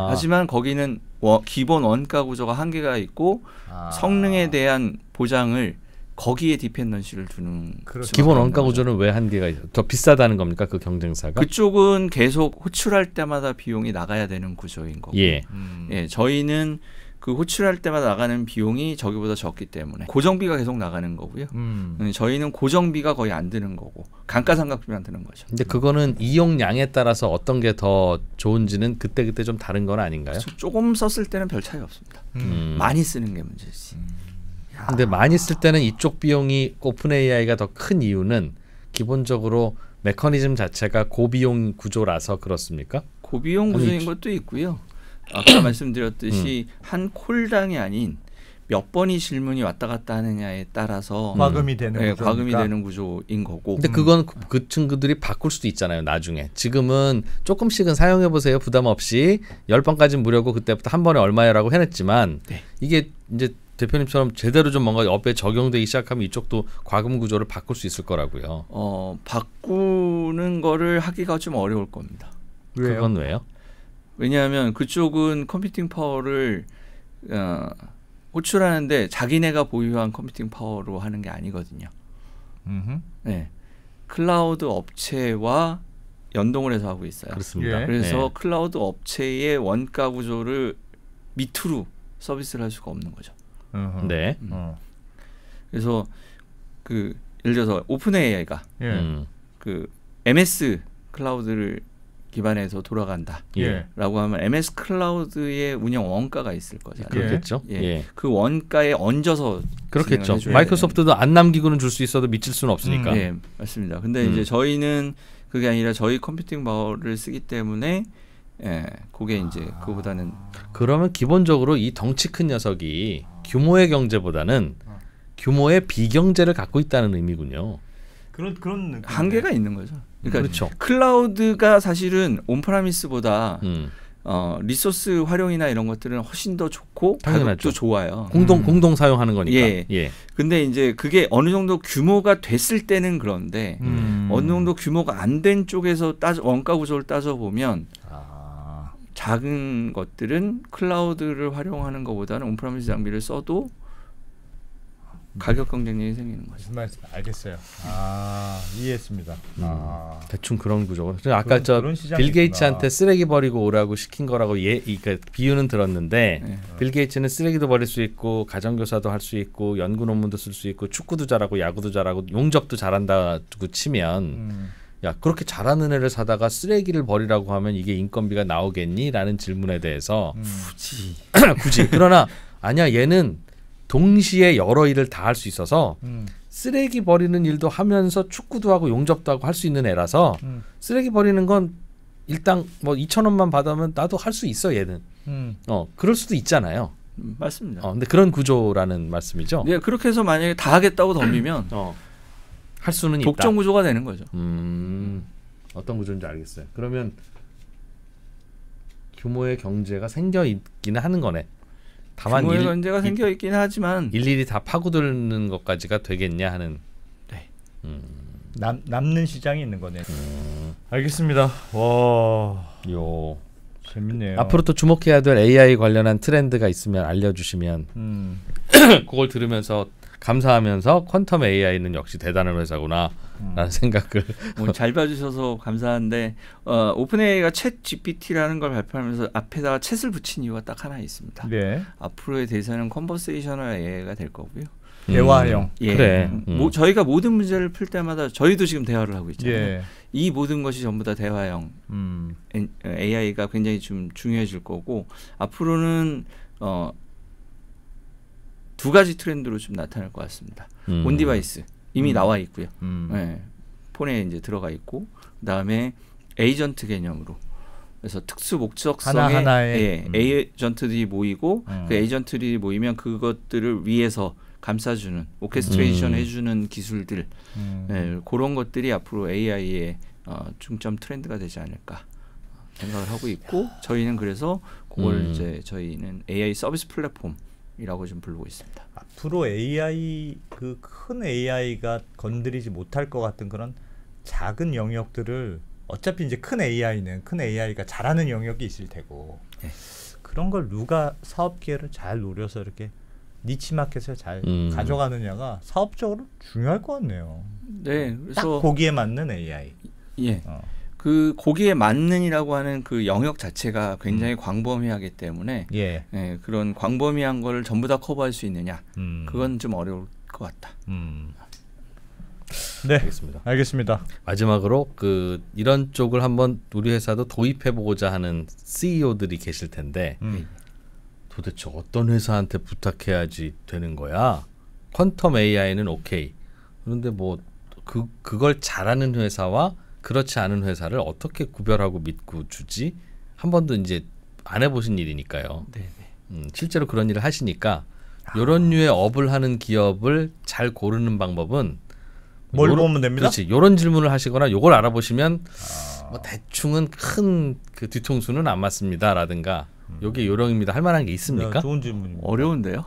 하지만 거기는 기본 원가 구조가 한계가 있고 성능에 대한 보장을 거기에 디펜던시를 두는 기본 원가 구조는 왜 한계가 있어요? 더 비싸다는 겁니까? 그 경쟁사가? 그쪽은 계속 호출할 때마다 비용이 나가야 되는 구조인 거고 예, 저희는 그 호출할 때마다 나가는 비용이 저기보다 적기 때문에 고정비가 계속 나가는 거고요. 저희는 고정비가 거의 안 드는 거고 감가상각비만 드는 거죠. 근데 그거는 이용량에 따라서 어떤 게 더 좋은지는 그때그때 좀 다른 건 아닌가요? 조금 썼을 때는 별 차이 없습니다. 많이 쓰는 게 문제지. 근데 많이 쓸 때는 이쪽 비용이 오픈 AI가 더 큰 이유는 기본적으로 메커니즘 자체가 고비용 구조라서 그렇습니까? 고비용 구조인 것도 있고요. 아까 말씀드렸듯이 한 콜당이 아닌 몇 번이 질문이 왔다 갔다 하느냐에 따라서 과금이 되는 과금이 되는 구조인 거고. 근데 그건 그 친구들이 바꿀 수도 있잖아요. 나중에. 지금은 조금씩은 사용해 보세요. 부담 없이 10번까지는 무료고 그때부터 한 번에 얼마야라고 해냈지만 이게 이제 대표님처럼 제대로 좀 뭔가 업에 적용되기 시작하면 이쪽도 과금 구조를 바꿀 수 있을 거라고요. 바꾸는 거를 하기가 좀 어려울 겁니다. 왜요? 그건 왜요? 왜냐하면 그쪽은 컴퓨팅 파워를 호출하는데 자기네가 보유한 컴퓨팅 파워로 하는 게 아니거든요. 네, 클라우드 업체와 연동을 해서 하고 있어요. 그렇습니다. 그래서 클라우드 업체의 원가 구조를 밑으로 서비스를 할 수가 없는 거죠. 네. 그래서 그 예를 들어서 오픈 AI가 그 MS 클라우드를 기반해서 돌아간다라고 하면 MS 클라우드의 운영 원가가 있을 거잖아요. 그렇겠죠. 그 원가에 얹어서 그렇겠죠. 마이크로소프트도 안 남기고는 줄 수 있어도 미칠 수는 없으니까. 네, 맞습니다. 근데 이제 저희는 그게 아니라 저희 컴퓨팅 파워를 쓰기 때문에 그게 이제 그거보다는 그러면 기본적으로 이 덩치 큰 녀석이 규모의 경제보다는 규모의 비경제를 갖고 있다는 의미군요. 그런 한계가 있는 거죠. 그러니까 그렇죠. 클라우드가 사실은 온프라미스보다 리소스 활용이나 이런 것들은 훨씬 더 좋고 가격도 좋아요. 공동 사용하는 거니까. 근데 이제 그게 어느 정도 규모가 됐을 때는 그런데 어느 정도 규모가 안 된 쪽에서 원가 구조를 따져 보면 작은 것들은 클라우드를 활용하는 것보다는 온프라미스 장비를 써도 가격 경쟁력이 생기는 거죠. 무슨 말씀 알겠어요. 이해했습니다. 대충 그런 구조고. 아까 빌 게이츠한테 쓰레기 버리고 오라고 시킨 거라고 그러니까 비유는 들었는데 빌 게이츠는 쓰레기도 버릴 수 있고 가정교사도 할 수 있고 연구 논문도 쓸 수 있고 축구도 잘하고 야구도 잘하고 용접도 잘한다고 치면 야 그렇게 잘하는 애를 사다가 쓰레기를 버리라고 하면 이게 인건비가 나오겠니? 라는 질문에 대해서 굳이 그러나 아니야 얘는 동시에 여러 일을 다 할 수 있어서 쓰레기 버리는 일도 하면서 축구도 하고 용접도 하고 할 수 있는 애라서 쓰레기 버리는 건 일당 뭐 2,000원만 받으면 나도 할 수 있어 얘는. 그럴 수도 있잖아요. 맞습니다. 근데 그런 구조라는 말씀이죠. 네, 그렇게 해서 만약에 다 하겠다고 덤비면 할 수는 있다. 독점 구조가 되는 거죠. 어떤 구조인지 알겠어요. 그러면 규모의 경제가 생겨 있기는 하는 거네. 다만 규모의 문제가 생겨 있긴 하지만 일일이 다 파고드는 것까지가 되겠냐 하는. 네. 남는 시장이 있는 거네요. 알겠습니다. 와, 요 재밌네요. 앞으로 또 주목해야 될 AI 관련한 트렌드가 있으면 알려주시면 그걸 들으면서 감사하면서 퀀텀 AI는 역시 대단한 회사구나 라는 생각을 잘 봐주셔서 감사한데 오픈 AI가 챗 GPT라는 걸 발표하면서 앞에다가 챗을 붙인 이유가 딱 하나 있습니다. 네. 앞으로의 대세는 컨버세이셔널 AI가 될 거고요. 대화형. 예. 그래. 저희가 모든 문제를 풀 때마다 저희도 지금 대화를 하고 있잖아요. 예. 이 모든 것이 전부 다 대화형 AI가 굉장히 좀 중요해질 거고 앞으로는 두 가지 트렌드로 좀 나타날 것 같습니다. 온 디바이스 이미 나와 있고요. 네, 폰에 이제 들어가 있고 그다음에 에이전트 개념으로 그래서 특수 목적성의 하나하나의 에이전트들이 모이고 그 에이전트들이 모이면 그것들을 위해서 감싸주는 오케스트레이션 해주는 기술들 네, 그런 것들이 앞으로 AI의 중점 트렌드가 되지 않을까 생각을 하고 있고 저희는 그래서 그걸 이제 저희는 AI 서비스 플랫폼이라고 좀 부르고 있습니다. 앞으로 AI 그 큰 AI가 건드리지 못할 것 같은 그런 작은 영역들을 어차피 이제 큰 AI가 잘하는 영역이 있을 테고 네. 그런 걸 누가 사업 기회를 잘 노려서 이렇게 니치 마켓을 잘 가져가느냐가 사업적으로 중요할 것 같네요. 네, 그래서 딱 거기에 맞는 AI. 예. 그 거기에 맞는이라고 하는 그 영역 자체가 굉장히 광범위하기 때문에 예. 예, 그런 광범위한 걸 전부 다 커버할 수 있느냐 그건 좀 어려울 것 같다. 네, 알겠습니다. 마지막으로 이런 쪽을 한번 우리 회사도 도입해보고자 하는 CEO들이 계실 텐데 도대체 어떤 회사한테 부탁해야지 되는 거야? 퀀텀 AI는 오케이. 그런데 뭐 그걸 잘하는 회사와 그렇지 않은 회사를 어떻게 구별하고 믿고 주지? 한 번도 이제 안 해보신 일이니까요. 실제로 그런 일을 하시니까 이런 류의 업을 하는 기업을 잘 고르는 방법은 뭘 보면 됩니다? 그렇지. 이런 질문을 하시거나 이걸 알아보시면 뭐 대충은 큰 그 뒤통수는 안 맞습니다라든가 여기 요령입니다. 할 만한 게 있습니까? 좋은 질문입니다. 어려운데요?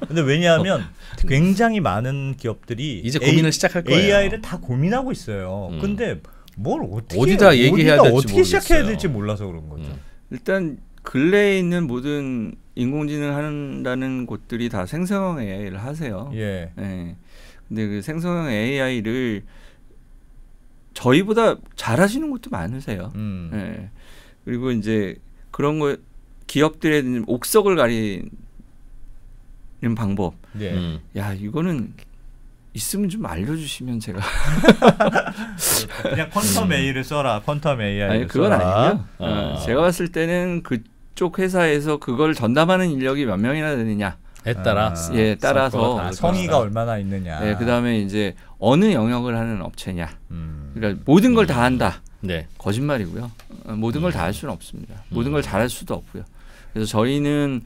근데 왜냐하면 굉장히 많은 기업들이 이제 고민을 시작할 거예요. AI를 다 고민하고 있어요. 근데 뭘 어디다 얘기해야 될지 어떻게 시작해야 될지 몰라서 그런 거죠. 일단 근래에 있는 모든 인공지능 한다는 곳들이 다 생성형 AI를 하세요. 예. 네. 근데 그 생성형 AI를 저희보다 잘하시는 곳도 많으세요. 네. 그리고 이제 그런 거 기업들의 옥석을 가리는 방법. 예. 야 이거는 있으면 좀 알려주시면 제가 그냥 퀀텀 AI를 써라. 퀀텀 AI를 아니 그건 써라. 아니고요. 제가 봤을 때는 그쪽 회사에서 그걸 전담하는 인력이 몇 명이나 되느냐. 따라 예 따라서 성의가 얼마나 있느냐. 네, 그다음에 이제 어느 영역을 하는 업체냐. 그러니까 모든 걸 다 한다. 네. 거짓말이고요. 모든 걸 다 할 수는 없습니다. 모든 걸 잘할 수도 없고요. 그래서 저희는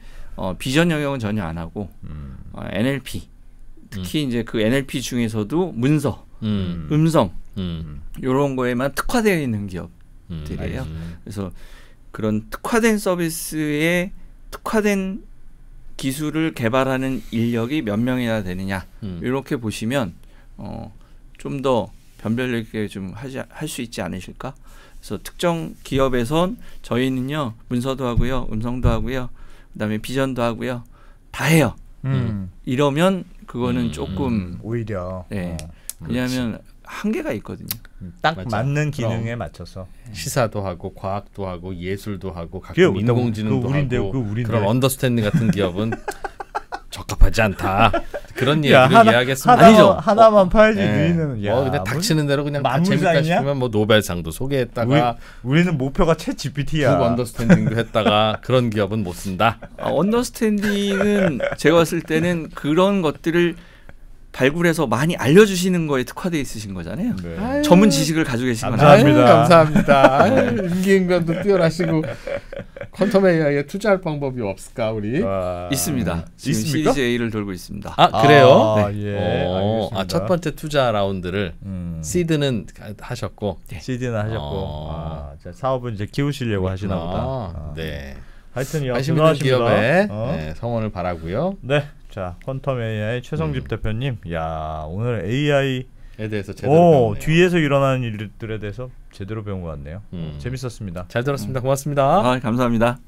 비전 영역은 전혀 안 하고 NLP 특히 이제 그 NLP 중에서도 문서, 음성 이런 거에만 특화되어 있는 기업들이에요. 그래서 그런 특화된 서비스에 특화된 기술을 개발하는 인력이 몇 명이나 되느냐 이렇게 보시면 좀 더 변별력 있게 좀 할 수 있지 않으실까? 그래서 특정 기업에선 저희는요 문서도 하고요, 음성도 하고요, 그다음에 비전도 하고요, 다 해요. 이러면 그거는 조금 오히려 네. 왜냐하면 한계가 있거든요. 딱 맞는 기능에 맞춰서 시사도 하고 과학도 하고 예술도 하고 가끔 인공지능도 하고 그런 언더스탠딩 같은 기업은 적합하지 않다. 그런 얘기를 이야기했습니다. 아니죠. 하나만 팔지 우리는 그냥 닥치는 대로 그냥 다 재밌다 싶으면 뭐 노벨상도 소개했다가 우리는 목표가 챗 GPT야. 언더스탠딩도 했다가 그런 기업은 못 쓴다. 언더스탠딩은 제가 봤을 때는 그런 것들을 발굴해서 많이 알려주시는 거에 특화되어 있으신 거잖아요. 네. 전문 지식을 가지고 계신 거죠. 감사합니다. 임기응변도 뛰어나시고 퀀텀 AI에 투자할 방법이 없을까 우리? 있습니다. 지금 있습니까? 시리즈 A를 돌고 있습니다. 그래요? 네. 예, 첫 번째 투자 라운드를 시드는 하셨고 시드는 하셨고 사업은 이제 키우시려고 하시나 보다. 네. 하여튼 관심 있는 기업에 네, 성원을 바라고요. 네, 자 퀀텀 AI 최성집 대표님, 야 오늘 AI에 대해서 제대로 뒤에서 일어나는 일들에 대해서 제대로 배운 것 같네요. 재밌었습니다. 잘 들었습니다. 고맙습니다. 감사합니다.